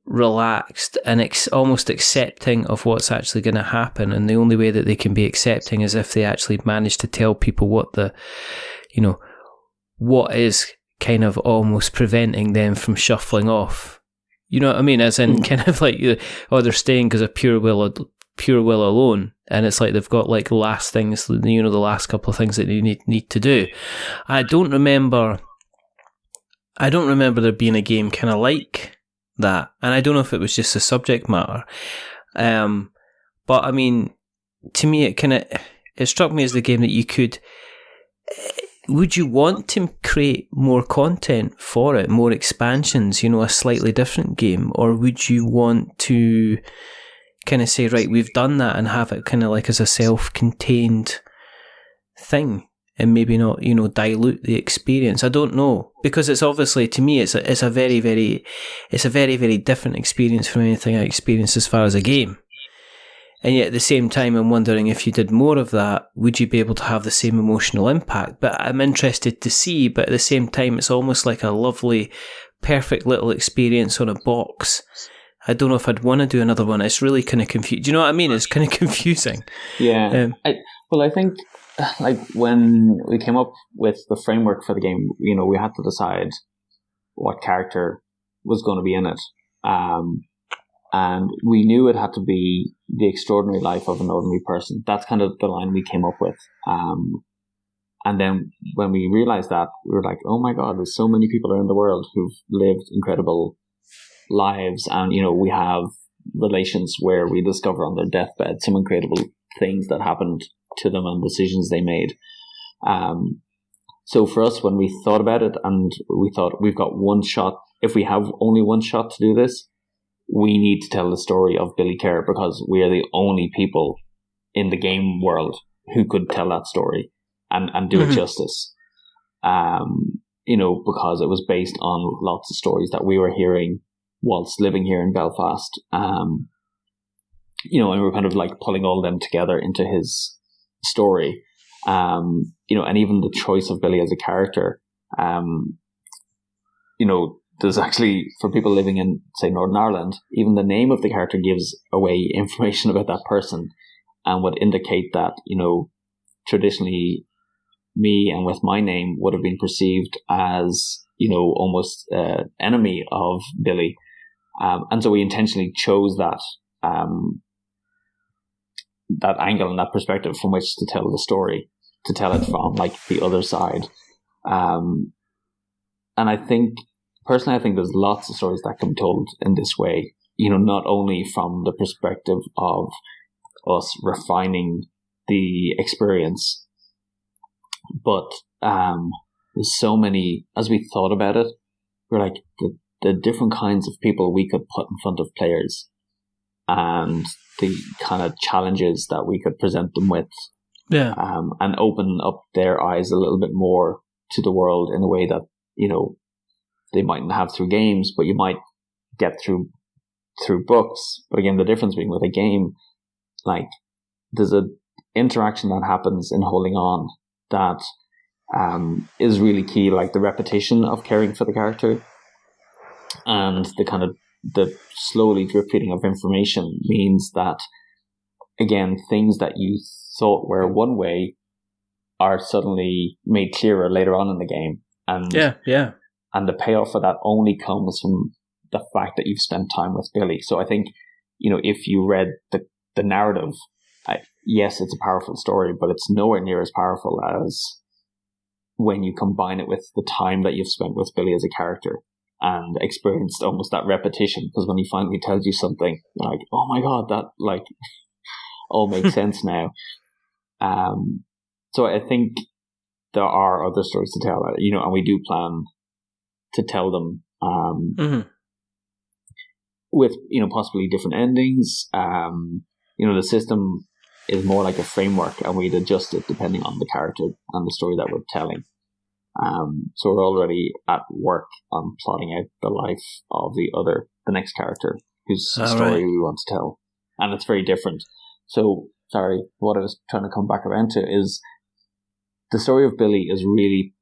[SPEAKER 1] relaxed and almost accepting of what's actually going to happen. And the only way that they can be accepting is if they actually manage to tell people what what is kind of almost preventing them from shuffling off. You know what I mean? As in kind of like, they're staying because of pure will alone. And it's like they've got like last things, the last couple of things that they need to do. I don't remember there being a game kind of like that, and I don't know if it was just the subject matter, but I mean, to me it struck me as the game that you could, would you want to create more content for it, more expansions, a slightly different game, or would you want to kind of say, right, we've done that and have it kind of like as a self-contained thing? And maybe not, dilute the experience. I don't know, because it's obviously, to me, it's a very, very different experience from anything I experienced as far as a game. And yet at the same time, I'm wondering if you did more of that, would you be able to have the same emotional impact? But I'm interested to see. But at the same time, it's almost like a lovely, perfect little experience on a box. I don't know if I'd want to do another one. It's really kind of confusing. Do you know what I mean? It's kind of confusing.
[SPEAKER 2] Yeah. I think, like, when we came up with the framework for the game, we had to decide what character was going to be in it. And we knew it had to be the extraordinary life of an ordinary person. That's kind of the line we came up with. And then when we realized that, we were like, oh my God, there's so many people around the world who've lived incredible lives. And, we have relations where we discover on their deathbed some incredible things that happened to them and decisions they made. So for us, when we thought about it, and we thought we've got one shot, if we have only one shot to do this, we need to tell the story of Billy Kerr, because we are the only people in the game world who could tell that story and do it justice. Because it was based on lots of stories that we were hearing whilst living here in Belfast. And we're kind of like pulling all them together into his story. And even the choice of Billy as a character, there's actually, for people living in, say, Northern Ireland, even the name of the character gives away information about that person and would indicate that, traditionally me and with my name would have been perceived as, almost enemy of Billy. And so we intentionally chose that angle and that perspective from which to tell the story, to tell it from like the other side. And I think personally, I think there's lots of stories that can be told in this way. Not only from the perspective of us refining the experience, but there's so many, as we thought about it, we're like the different kinds of people we could put in front of players and the kind of challenges that we could present them with.
[SPEAKER 1] Yeah.
[SPEAKER 2] And open up their eyes a little bit more to the world in a way that, they mightn't have through games, but you might get through books. But again, the difference being with a game, like there's a interaction that happens in holding on that is really key, like the repetition of caring for the character and the kind of the slowly drip feeding of information means that, again, things that you thought were one way are suddenly made clearer later on in the game. And and the payoff for that only comes from the fact that you've spent time with Billy. So I think, if you read the narrative, yes, it's a powerful story, but it's nowhere near as powerful as when you combine it with the time that you've spent with Billy as a character and experienced almost that repetition. Because when he finally tells you something, you're like, oh my God, that like all makes sense now. So I think there are other stories to tell, and we do plan to tell them with, possibly different endings. The system is more like a framework and we'd adjust it depending on the character and the story that we're telling. So we're already at work on plotting out the life of the next character whose story we want to tell. And it's very different. So, sorry, what I was trying to come back around to is the story of Billy is really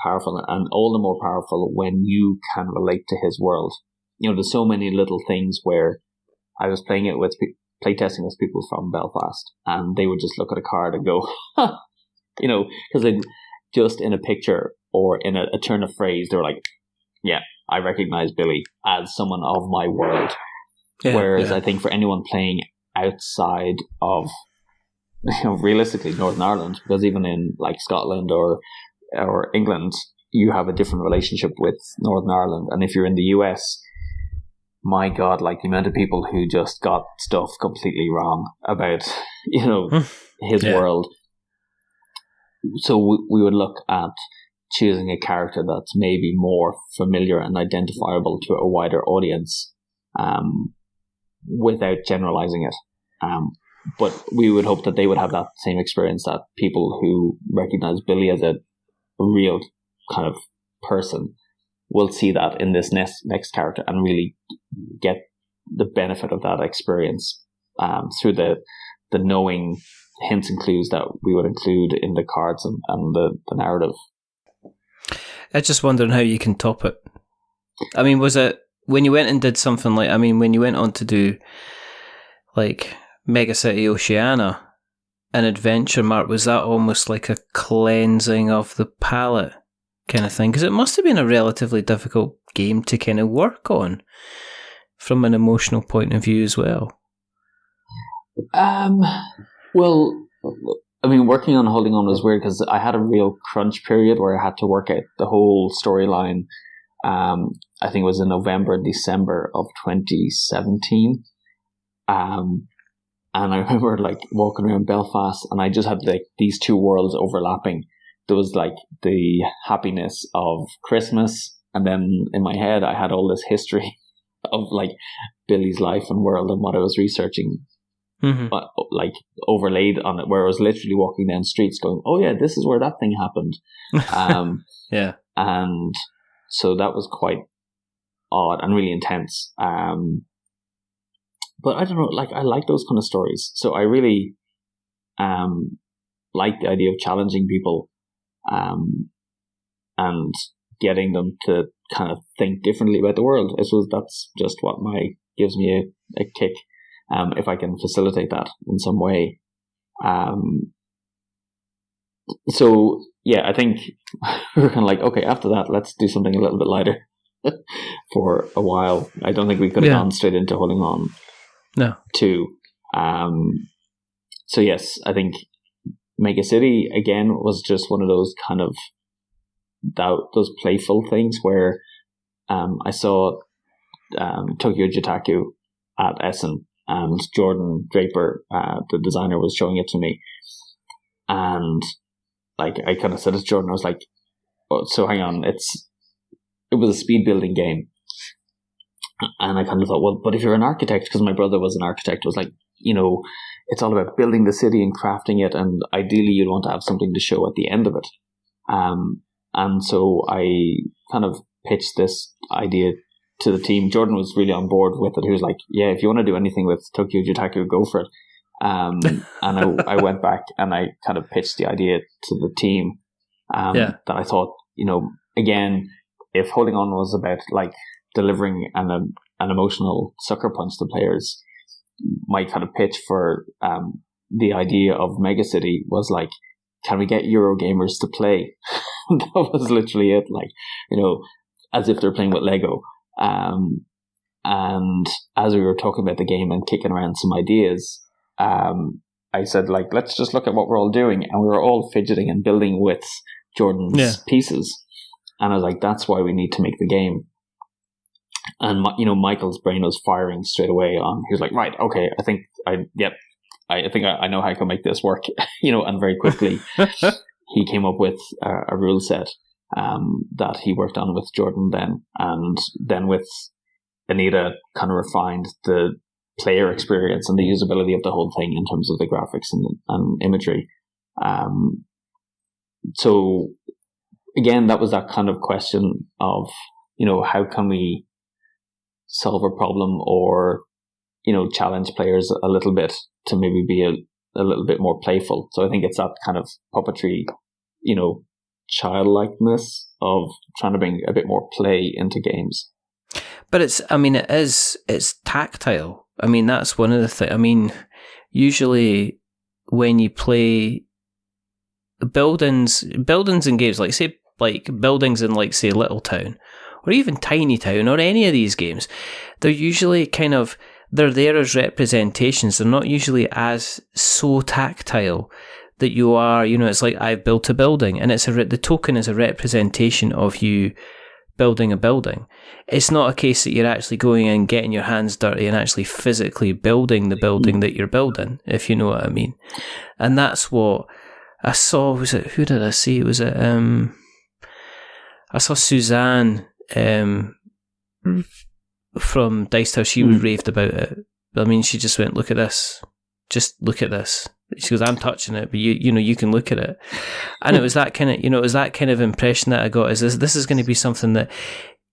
[SPEAKER 2] powerful and all the more powerful when you can relate to his world. There's so many little things where I was playing it with playtesting with people from Belfast and they would just look at a card and go, because they just in a picture or in a turn of phrase, they were like, yeah, I recognize Billy as someone of my world. Yeah, whereas I think for anyone playing outside of, realistically Northern Ireland, because even in like Scotland or England, you have a different relationship with Northern Ireland. And if you're in the US, my God, like the amount of people who just got stuff completely wrong about, his world. So we would look at choosing a character that's maybe more familiar and identifiable to a wider audience, without generalizing it. But we would hope that they would have that same experience, that people who recognize Billy as a real kind of person will see that in this next character and really get the benefit of that experience through the knowing hints and clues that we would include in the cards and the narrative.
[SPEAKER 1] I'm just wondering how you can top it. I mean, was it when you went and did something like, when you went on to do like Mega City Oceania and Adventure Mart, was that almost like a cleansing of the palette kind of thing? Because it must have been a relatively difficult game to kind of work on from an emotional point of view as well.
[SPEAKER 2] Well, working on Holding On was weird because I had a real crunch period where I had to work out the whole storyline. I think it was in November and December of 2017. And I remember like walking around Belfast and I just had like these two worlds overlapping. There was like the happiness of Christmas, and then in my head I had all this history of like Billy's life and world and what I was researching. But like overlaid on it, where I was literally walking down streets going, oh yeah, this is where that thing happened.
[SPEAKER 1] Yeah.
[SPEAKER 2] And so that was quite odd and really intense. But I don't know, like I like those kind of stories. So I really like the idea of challenging people and getting them to kind of think differently about the world. I suppose that's just what gives me a kick. If I can facilitate that in some way. So yeah, I think we were kind of like, okay, after that, let's do something a little bit lighter for a while. I don't think we could have gone straight into Holding On.
[SPEAKER 1] No.
[SPEAKER 2] Too. So yes, I think Mega City again was just one of those kind of those playful things where I saw Tokyo Jitaku at Essen, and Jordan Draper, the designer, was showing it to me, and like I kind of said to Jordan, I was like, oh, so hang on, it was a speed building game. And I kind of thought, well, but if you're an architect, because my brother was an architect, I was like, it's all about building the city and crafting it, and ideally you'd want to have something to show at the end of it. And so I kind of pitched this idea to the team. Jordan was really on board with it. He was like, yeah, if you want to do anything with Tokyo Jitaku, go for it. And I went back and I kind of pitched the idea to the team, that I thought, again, if Holding On was about like delivering an emotional sucker punch to players, my kind of pitch for the idea of Megacity was like, can we get Euro gamers to play? That was literally it, like, as if they're playing with Lego. And as we were talking about the game and kicking around some ideas, I said, like, let's just look at what we're all doing. And we were all fidgeting and building with Jordan's pieces. And I was like, that's why we need to make the game. And, Michael's brain was firing straight away on. He was like, right, okay, I think I know how I can make this work, and very quickly he came up with a rule set that he worked on with Jordan then. And then with Anita, kind of refined the player experience and the usability of the whole thing in terms of the graphics and imagery. So again, that was that kind of question of, how can we solve a problem or, challenge players a little bit to maybe be a little bit more playful. So I think it's that kind of puppetry, childlikeness of trying to bring a bit more play into games.
[SPEAKER 1] But it's tactile. I mean, that's one of the things. I mean, usually when you play buildings in games, like buildings in, like, say, Little Town, or even Tiny Town, or any of these games, they're usually they're there as representations. They're not usually as so tactile that you are, it's like, I've built a building, and the token is a representation of you building a building. It's not a case that you're actually going in, getting your hands dirty, and actually physically building the building that you're building, if you know what I mean. And that's what I saw. Who did I see? I saw Suzanne from Dice Tower. She raved about it. I mean, she just went, look at this. Just look at this. She goes, I'm touching it, but you can look at it. And it was that kind of, impression that I got, is this is going to be something that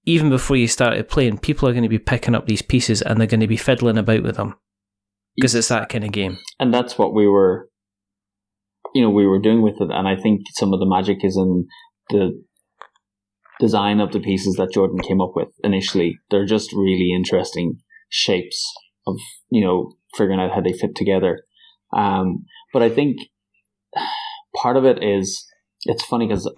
[SPEAKER 1] even before you started playing, people are going to be picking up these pieces and they're going to be fiddling about with them, because it's that kind of game.
[SPEAKER 2] And that's what we were doing with it. And I think some of the magic is in the design of the pieces that Jordan came up with initially. They're just really interesting shapes of, figuring out how they fit together. But I think part of it is, it's funny because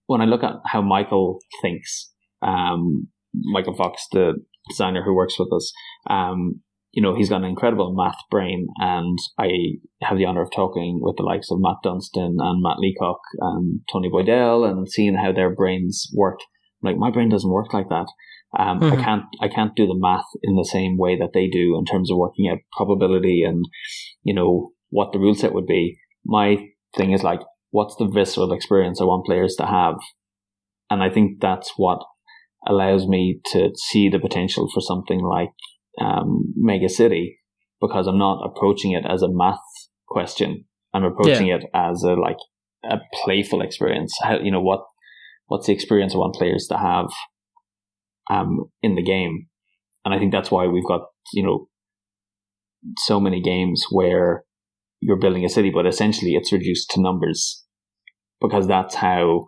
[SPEAKER 2] when I look at how Michael thinks, Michael Fox, the designer who works with us, he's got an incredible math brain, and I have the honor of talking with the likes of Matt Dunstan and Matt Leacock and Tony Boydell, and seeing how their brains work. Like, my brain doesn't work like that. I can't do the math in the same way that they do in terms of working out probability and, what the rule set would be. My thing is like, what's the visceral experience I want players to have? And I think that's what allows me to see the potential for something like Mega City, because I'm not approaching it as a math question. I'm approaching it as a playful experience. How, what's the experience I want players to have in the game? And I think that's why we've got, so many games where you're building a city, but essentially it's reduced to numbers, because that's how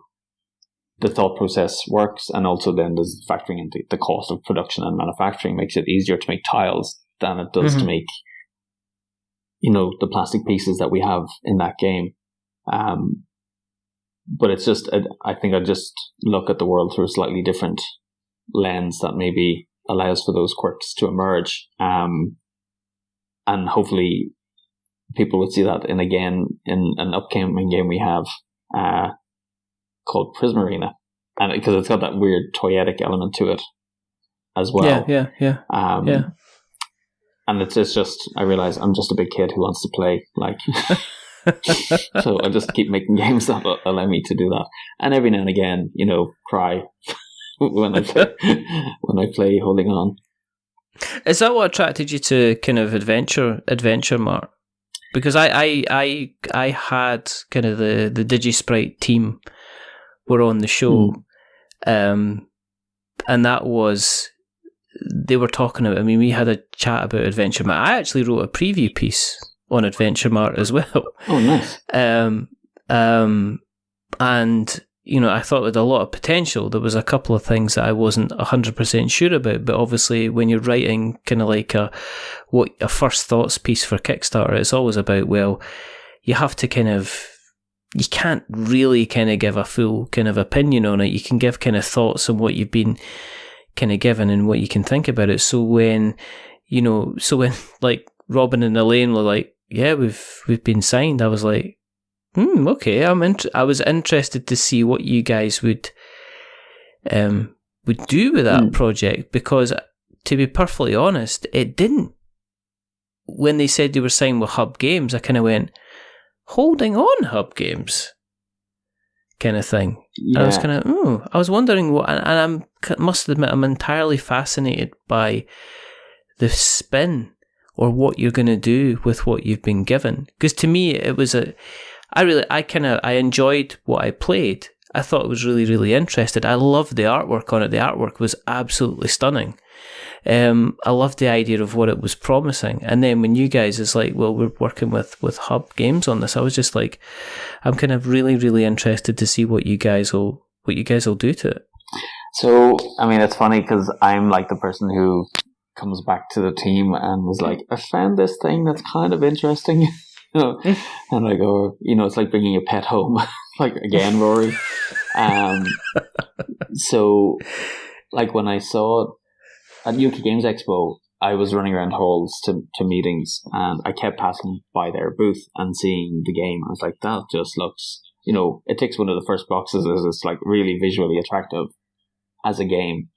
[SPEAKER 2] the thought process works. And also then there's factoring into the cost of production and manufacturing makes it easier to make tiles than it does to make, the plastic pieces that we have in that game. But it's just, I think I just look at the world through a slightly different lens that maybe allows for those quirks to emerge. And hopefully people would see that in an upcoming game we have called Prismarina, and because it's got that weird toyetic element to it as well.
[SPEAKER 1] Yeah.
[SPEAKER 2] And it's just I realize I'm just a big kid who wants to play, like. So I just keep making games that allow me to do that, and every now and again, cry when I play Holding On.
[SPEAKER 1] Is that what attracted you to kind of Adventure Mart? Because I had kind of the DigiSprite team were on the show, and that was, they were talking about, I mean, we had a chat about Adventure Mart. I actually wrote a preview piece on Adventure Mart as well.
[SPEAKER 2] Oh, nice.
[SPEAKER 1] And, I thought it had a lot of potential. There was a couple of things that I wasn't 100% sure about, but obviously when you're writing kind of like a first thoughts piece for Kickstarter, it's always about, well, you have to you can't really kind of give a full kind of opinion on it. You can give kind of thoughts on what you've been kind of given and what you can think about it. So when like Robin and Elaine were like, yeah, we've been signed, I was like, okay, I was interested to see what you guys would do with that project, because to be perfectly honest, it didn't. When they said they were signed with Hub Games, I kind of went, Holding On Hub Games kind of thing. Yeah. I was kind of, I was wondering what, and I must admit, I'm entirely fascinated by the spin or what you're going to do with what you've been given. Because to me, it was I enjoyed what I played. I thought it was really, really interesting. I loved the artwork on it. The artwork was absolutely stunning. I loved the idea of what it was promising. And then when you guys is like, well, we're working with Hub Games on this, I was just like, I'm kind of really, really interested to see what you guys will do to it.
[SPEAKER 2] So, I mean, it's funny because I'm like the person who comes back to the team and was like, I found this thing that's kind of interesting. And I go, it's like bringing a pet home. Like, again, Rory. So, like, when I saw at UK Games Expo, I was running around halls to meetings, and I kept passing by their booth and seeing the game. I was like, that just looks, it ticks one of the first boxes, as it's like really visually attractive as a game.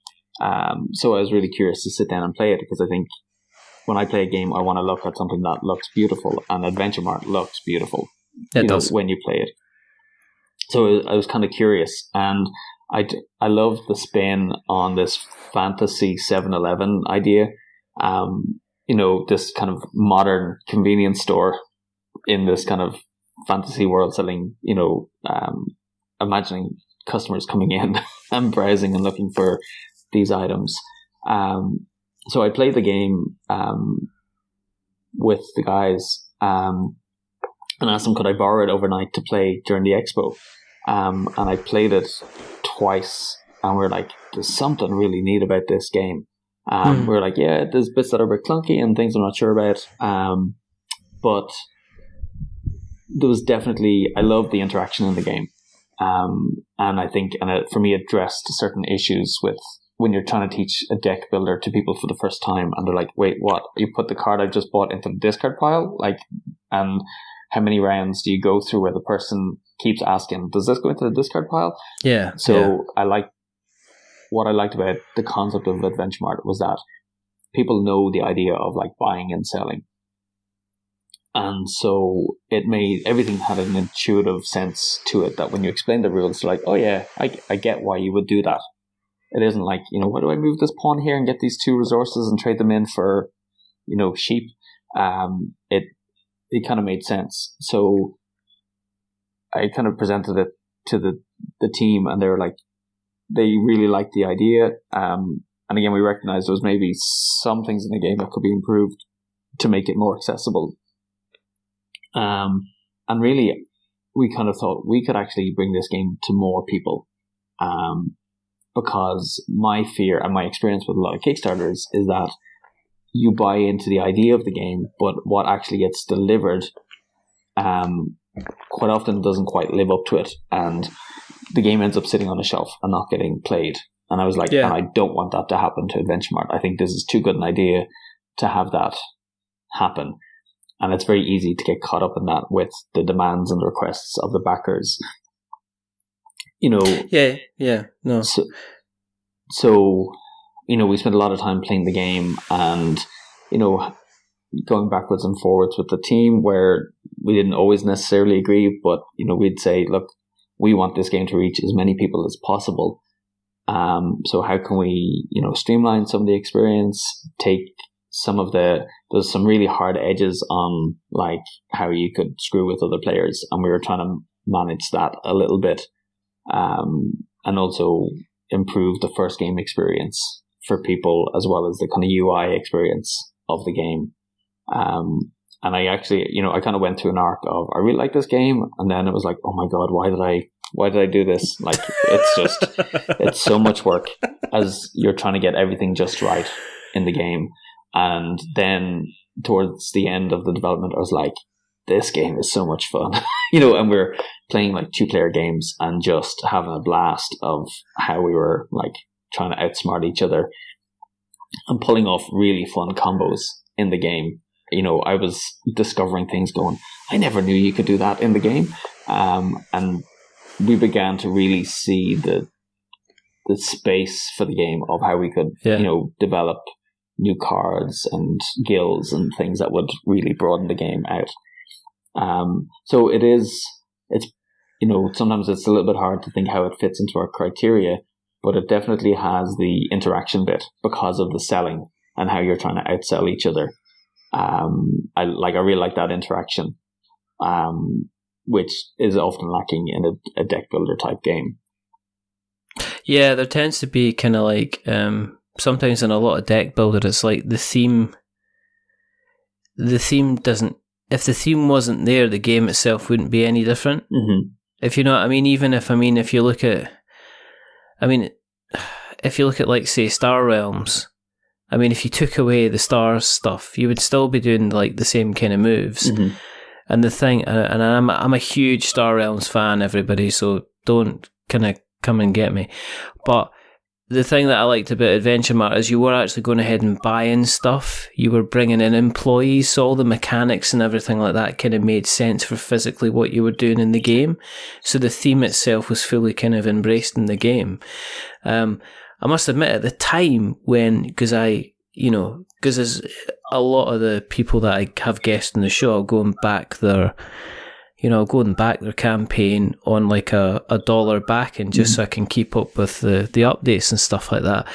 [SPEAKER 2] So I was really curious to sit down and play it, because I think when I play a game, I want to look at something that looks beautiful, and Adventure Mart looks beautiful.
[SPEAKER 1] It does.
[SPEAKER 2] When you play it. So I was kind of curious, and I loved the spin on this fantasy 7-Eleven idea. This kind of modern convenience store in this kind of fantasy world, selling, imagining customers coming in and browsing and looking for these items. So I played the game with the guys and asked them, could I borrow it overnight to play during the expo? And I played it twice, and we're like, there's something really neat about this game. We're like, yeah, there's bits that are a bit clunky and things I'm not sure about. But there was definitely, I loved the interaction in the game. And I think, for me, it addressed certain issues with when you're trying to teach a deck builder to people for the first time, and they're like, wait, what? You put the card I just bought into the discard pile? And how many rounds do you go through where the person keeps asking, does this go into the discard pile?
[SPEAKER 1] Yeah.
[SPEAKER 2] So what I liked about the concept of Adventure Mart was that people know the idea of like buying and selling. And so it made everything had an intuitive sense to it, that when you explain the rules, they're like, oh yeah, I get why you would do that. It isn't like, why do I move this pawn here and get these two resources and trade them in for, sheep? It kind of made sense. So I kind of presented it to the team, and they were like, they really liked the idea. And again, we recognized there was maybe some things in the game that could be improved to make it more accessible. And really, we kind of thought we could actually bring this game to more people. Because my fear and my experience with a lot of Kickstarters is that you buy into the idea of the game, but what actually gets delivered quite often doesn't quite live up to it, and the game ends up sitting on a shelf and not getting played. And I was like, I don't want that to happen to Adventure Mart. I think this is too good an idea to have that happen. And it's very easy to get caught up in that with the demands and requests of the backers.
[SPEAKER 1] No.
[SPEAKER 2] So, we spent a lot of time playing the game and, going backwards and forwards with the team where we didn't always necessarily agree, but, we'd say, look, we want this game to reach as many people as possible. So how can we, streamline some of the experience, take some of there's some really hard edges on like how you could screw with other players. And we were trying to manage that a little bit. And also improve the first game experience for people as well as the kind of UI experience of the game. And I actually, I kind of went through an arc of, I really like this game. And then it was like, oh my God, why did I do this? Like, it's so much work as you're trying to get everything just right in the game. And then towards the end of the development, I was like, this game is so much fun, and we're playing like 2-player games and just having a blast of how we were like trying to outsmart each other and pulling off really fun combos in the game. I was discovering things going, I never knew you could do that in the game. And we began to really see the space for the game of how we could, develop new cards and guilds and things that would really broaden the game out. So it's sometimes it's a little bit hard to think how it fits into our criteria, but it definitely has the interaction bit because of the selling and how you're trying to outsell each other. I really like that interaction, which is often lacking in a deck builder type game.
[SPEAKER 1] Yeah, there tends to be kind of like, sometimes in a lot of deck builder, it's like the theme doesn't, if the theme wasn't there, the game itself wouldn't be any different.
[SPEAKER 2] Mm-hmm.
[SPEAKER 1] If you know what I mean, if you look at like, say, Star Realms, if you took away the stars stuff, you would still be doing like the same kind of moves.
[SPEAKER 2] Mm-hmm.
[SPEAKER 1] And the thing, and I'm a huge Star Realms fan, everybody, so don't kind of come and get me. But the thing that I liked about Adventure Mart is you were actually going ahead and buying stuff. You were bringing in employees, so all the mechanics and everything like that kind of made sense for physically what you were doing in the game. So the theme itself was fully kind of embraced in the game. I must admit, at the time because there's a lot of the people that I have guessed in the show going back their campaign on like a $1 backing just so I can keep up with the updates and stuff like that.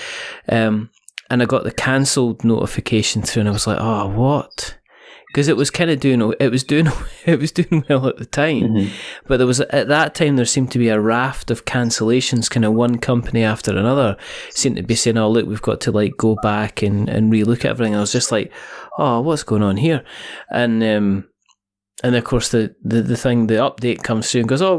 [SPEAKER 1] And I got the cancelled notification through, and I was like, oh, what? Because it was kind of doing well at the time. Mm-hmm. But at that time there seemed to be a raft of cancellations, kind of one company after another seemed to be saying, oh look, we've got to like go back and relook at everything. And I was just like, oh, what's going on here? And of course the update comes through and goes, oh,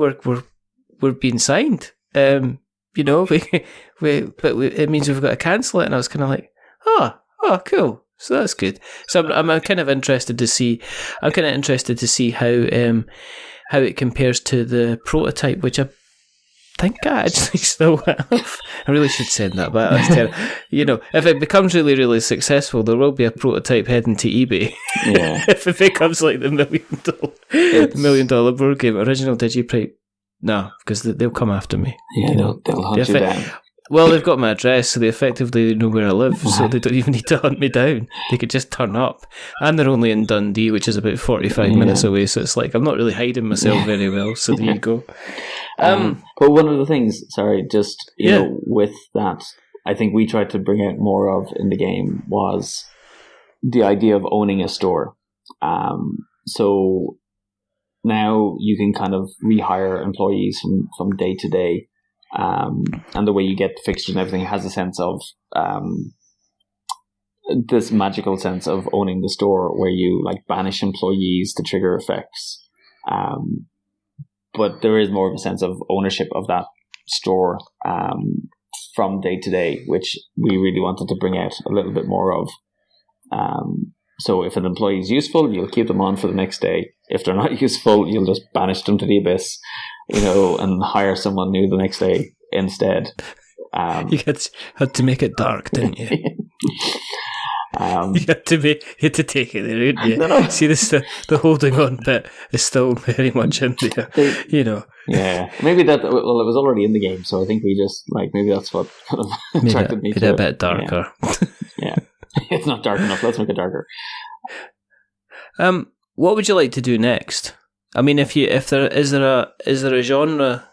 [SPEAKER 1] we're being signed. But it means we've got to cancel it. And I was kind of like, oh, cool. So that's good. So I'm kind of interested to see. I'm kind of interested to see how it compares to the prototype, which I think I actually still have. I really should send that back. If it becomes really, really successful, there will be a prototype heading to eBay.
[SPEAKER 2] Yeah.
[SPEAKER 1] If it becomes like the $1 million board game, original Digiprite. No, because they'll come after me.
[SPEAKER 2] Yeah, they'll hunt you down.
[SPEAKER 1] Well, they've got my address, so they effectively know where I live, so they don't even need to hunt me down. They could just turn up. And they're only in Dundee, which is about 45 minutes away, so it's like, I'm not really hiding myself very well, so there you go.
[SPEAKER 2] But one of the things, with that, I think we tried to bring out more of in the game was the idea of owning a store. So now you can kind of rehire employees from day to day. And the way you get the fixtures and everything has a sense of this magical sense of owning the store where you like banish employees to trigger effects. But there is more of a sense of ownership of that store from day to day, which we really wanted to bring out a little bit more of. So if an employee is useful, you'll keep them on for the next day. If they're not useful, you'll just banish them to the abyss, and hire someone new the next day instead.
[SPEAKER 1] You had to make it dark, didn't you? You had to take it there, didn't you?
[SPEAKER 2] No.
[SPEAKER 1] See, the holding on bit is still very much in there,
[SPEAKER 2] Yeah, maybe that. Well, it was already in the game, so I think we just maybe that's what kind of attracted me to it.
[SPEAKER 1] Made it a bit darker.
[SPEAKER 2] Yeah. It's not dark enough. Let's make it darker.
[SPEAKER 1] What would you like to do next? I mean, is there a genre?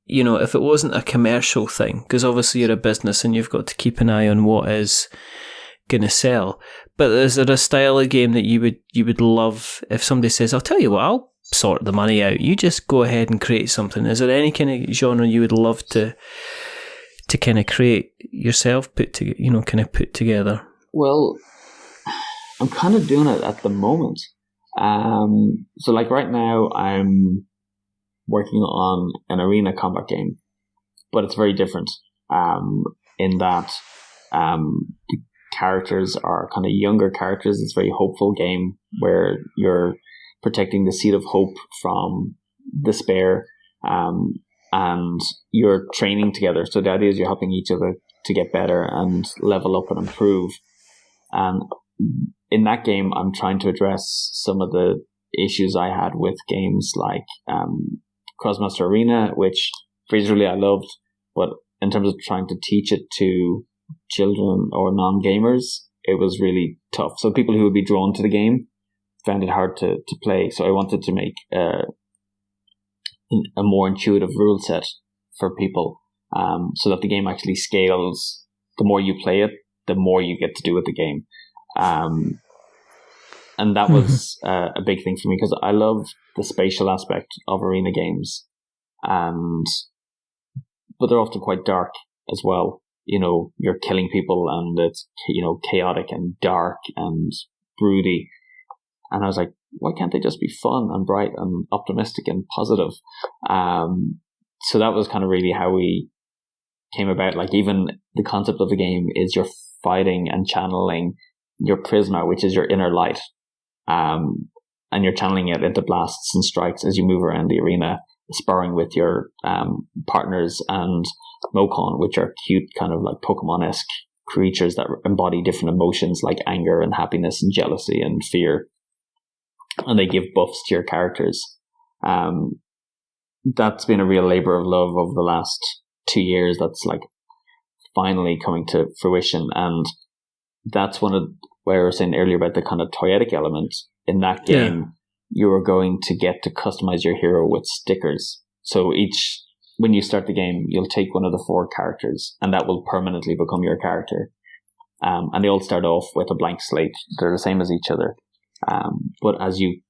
[SPEAKER 1] If it wasn't a commercial thing, because obviously you're a business and you've got to keep an eye on what is going to sell. But is there a style of game that you would love if somebody says, "I'll tell you what, I'll sort the money out. You just go ahead and create something." Is there any kind of genre you would love to kind of create yourself, put together?
[SPEAKER 2] Well, I'm kind of doing it at the moment. So right now I'm working on an arena combat game, but it's very different in that the characters are kind of younger characters. It's a very hopeful game where you're protecting the seed of hope from despair, and you're training together. So the idea is you're helping each other to get better and level up and improve. And in that game, I'm trying to address some of the issues I had with games like Crossmaster Arena, which visually I loved, but in terms of trying to teach it to children or non-gamers, it was really tough. So people who would be drawn to the game found it hard to play. So I wanted to make a more intuitive rule set for people, so that the game actually scales. The more you play it, the more you get to do with the game. And that was a big thing for me because I love the spatial aspect of arena games, but they're often quite dark as well. You're killing people and it's chaotic and dark and broody. And I was like, why can't they just be fun and bright and optimistic and positive? So that was kind of really how we came about. Even the concept of the game is you're fighting and channeling your prisma, which is your inner light. And you're channeling it into blasts and strikes as you move around the arena, sparring with your partners and Mokon, which are cute kind of like Pokemon-esque creatures that embody different emotions like anger and happiness and jealousy and fear. And they give buffs to your characters. That's been a real labor of love over the last 2 years. That's finally coming to fruition. And that's one of where I was saying earlier about the kind of toyetic element in that game. Yeah. You are going to get to customize your hero with stickers. So when you start the game, you'll take one of the 4 characters and that will permanently become your character. And they all start off with a blank slate. They're the same as each other. But as you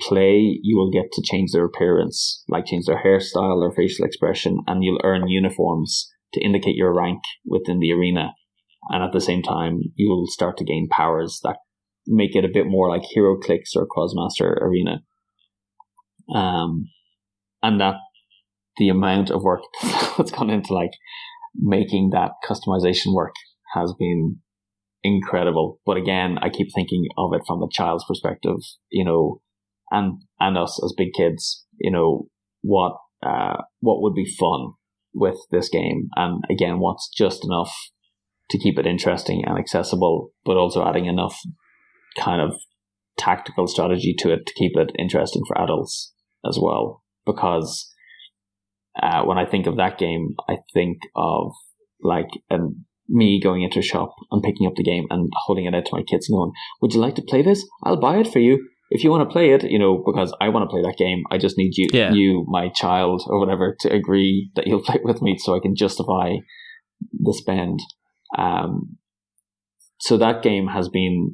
[SPEAKER 2] play, you will get to change their appearance, change their hairstyle or facial expression, and you'll earn uniforms to indicate your rank within the arena. And at the same time, you'll start to gain powers that make it a bit more like Hero Clicks or Crossmaster Arena. And that the amount of work that's gone into making that customization work has been incredible. But again, I keep thinking of it from a child's perspective, and us as big kids, what would be fun with this game, and again, what's just enough to keep it interesting and accessible, but also adding enough kind of tactical strategy to it to keep it interesting for adults as well. Because when I think of that game, I think of me going into a shop and picking up the game and holding it out to my kids and going, "Would you like to play this? I'll buy it for you if you want to play it, because I want to play that game. I just need you, my child or whatever, to agree that you'll play it with me so I can justify the spend." So that game has been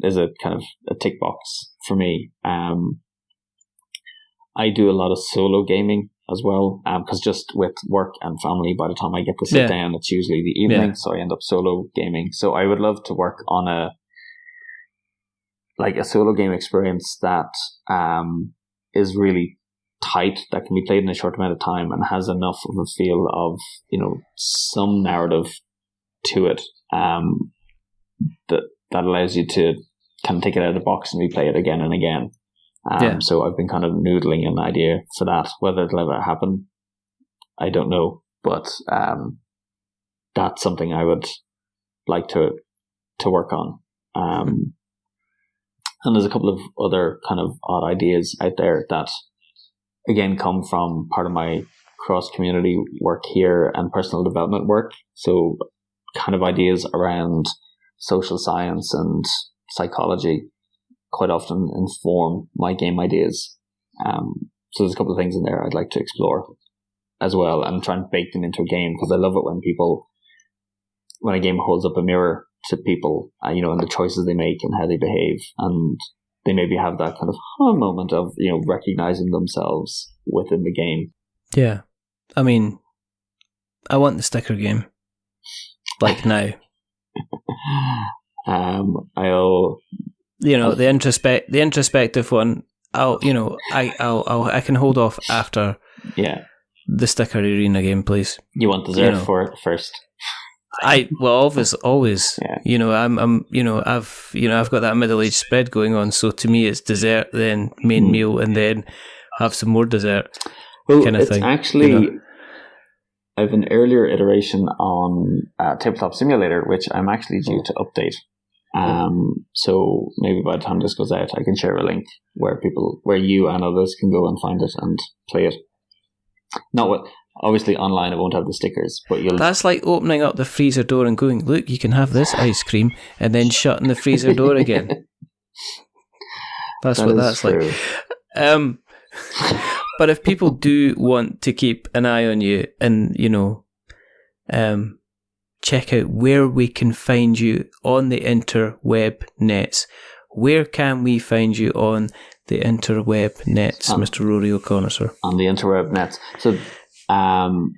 [SPEAKER 2] is a kind of a tick box for me. I do a lot of solo gaming as well, because just with work and family, by the time I get to sit down, it's usually the evening, so I end up solo gaming. So I would love to work on a solo game experience that is really tight, that can be played in a short amount of time and has enough of a feel of, some narrative to it, that allows you to kind of take it out of the box and replay it again and again. So I've been kind of noodling an idea for that. Whether it'll ever happen, I don't know. But that's something I would like to work on. And there's a couple of other kind of odd ideas out there that, again, come from part of my cross-community work here and personal development work. So kind of ideas around social science and psychology quite often inform my game ideas. So there's a couple of things in there I'd like to explore as well and try and bake them into a game, because I love it when a game holds up a mirror to people, and the choices they make and how they behave, and they maybe have that kind of moment of, recognizing themselves within the game.
[SPEAKER 1] Yeah. I mean, I want the sticker game. Like now. The introspective one, I can hold off after the sticker arena game, please.
[SPEAKER 2] You want dessert for it first?
[SPEAKER 1] Always. Yeah. I've got that middle-aged spread going on, so to me it's dessert, then main meal, and then have some more dessert.
[SPEAKER 2] Well, kind of thing. Actually, I have an earlier iteration on Tabletop Simulator, which I'm actually due to update. So maybe by the time this goes out, I can share a link where you and others can go and find it and play it. Obviously online, I won't have the stickers, but
[SPEAKER 1] That's like opening up the freezer door and going, look, you can have this ice cream, and then shutting the freezer door again. That's what that's true. Like. But if people do want to keep an eye on you and, check out where we can find you on the interweb nets, where can we find you on the interweb nets, Mr. Rory O'Connor, sir?
[SPEAKER 2] On the interweb nets. So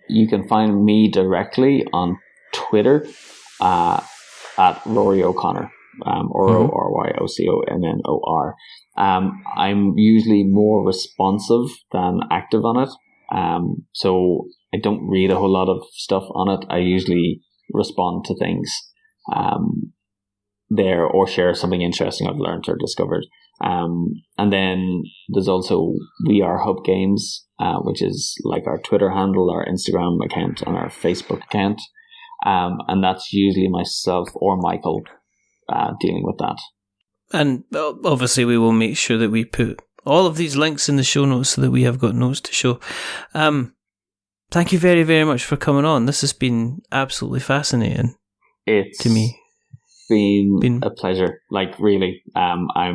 [SPEAKER 2] you can find me directly on Twitter at Rory O'Connor, RORYOCONNOR. I'm usually more responsive than active on it. So I don't read a whole lot of stuff on it. I usually respond to things there, or share something interesting I've learned or discovered. And then there's also We Are Hub Games, which is like our Twitter handle, our Instagram account, and our Facebook account. And that's usually myself or Michael dealing with that.
[SPEAKER 1] And obviously we will make sure that we put all of these links in the show notes so that we have got notes to show. Thank you very, very much for coming on. This has been absolutely fascinating to me.
[SPEAKER 2] Been a pleasure. Like, really, I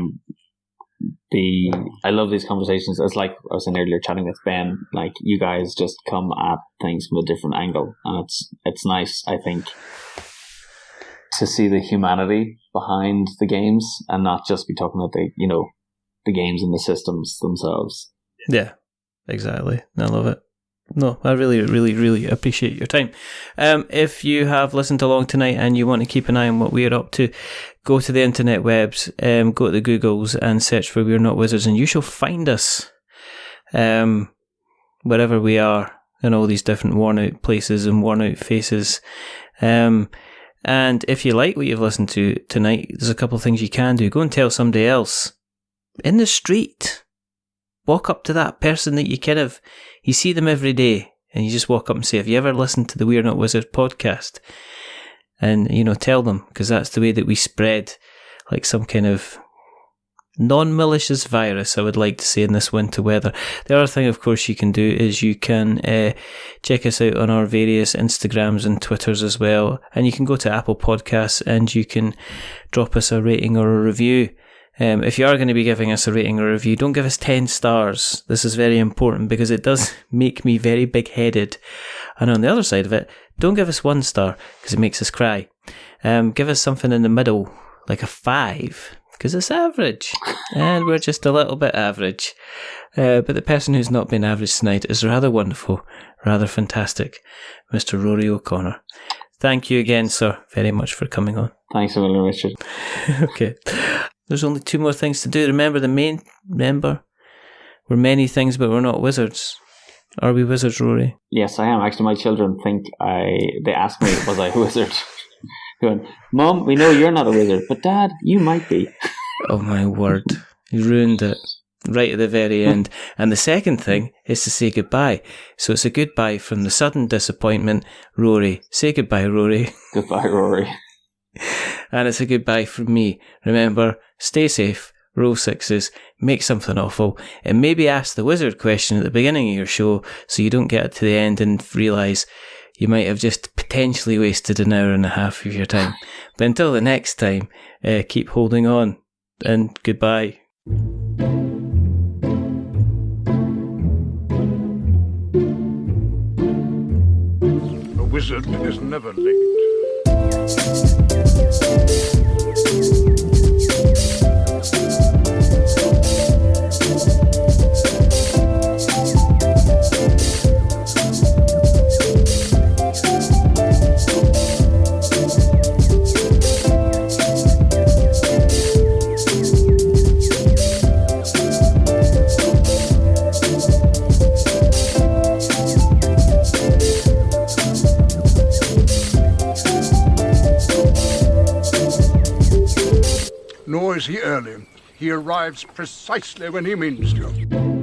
[SPEAKER 2] love these conversations. It's like I was saying earlier, chatting with Ben. Like, you guys just come at things from a different angle, and it's nice, I think, to see the humanity behind the games and not just be talking about the games and the systems themselves.
[SPEAKER 1] Yeah, exactly. I love it. No, I really, really, really appreciate your time. If you have listened along tonight and you want to keep an eye on what we're up to, go to the internet webs, go to the Googles and search for We're Not Wizards, and you shall find us wherever we are in all these different worn out places and worn out faces. And if you like what you've listened to tonight, there's a couple of things you can do. Go and tell somebody else in the street. Walk up to that person that you see them every day, and you just walk up and say, have you ever listened to the We're Not Wizards podcast? And, tell them, because that's the way that we spread like some kind of non-malicious virus, I would like to say, in this winter weather. The other thing, of course, you can do is you can check us out on our various Instagrams and Twitters as well, and you can go to Apple Podcasts and you can drop us a rating or a review. If you are going to be giving us a rating or a review, don't give us 10 stars. This is very important because it does make me very big-headed. And on the other side of it, don't give us 1 star because it makes us cry. Give us something in the middle, like a 5, because it's average. And we're just a little bit average. But the person who's not been average tonight is rather wonderful, rather fantastic, Mr. Rory O'Connor. Thank you again, sir, very much for coming on.
[SPEAKER 2] Thanks a million, Richard.
[SPEAKER 1] Okay. There's only 2 more things to do. Remember, we're many things, but we're not wizards. Are we wizards, Rory?
[SPEAKER 2] Yes, I am. Actually, my children think they asked me, was I a wizard? Going, Mom, we know you're not a wizard, but Dad, you might be.
[SPEAKER 1] Oh my word. You ruined it right at the very end. And the second thing is to say goodbye. So it's a goodbye from the sudden disappointment. Rory. Say goodbye, Rory.
[SPEAKER 2] Goodbye, Rory.
[SPEAKER 1] And it's a goodbye from me. Remember, stay safe, roll sixes, make something awful, and maybe ask the wizard question at the beginning of your show so you don't get to the end and realise you might have just potentially wasted an hour and a half of your time. But until the next time, keep holding on, and goodbye.
[SPEAKER 3] A wizard is never late. Nor is he early. He arrives precisely when he means to.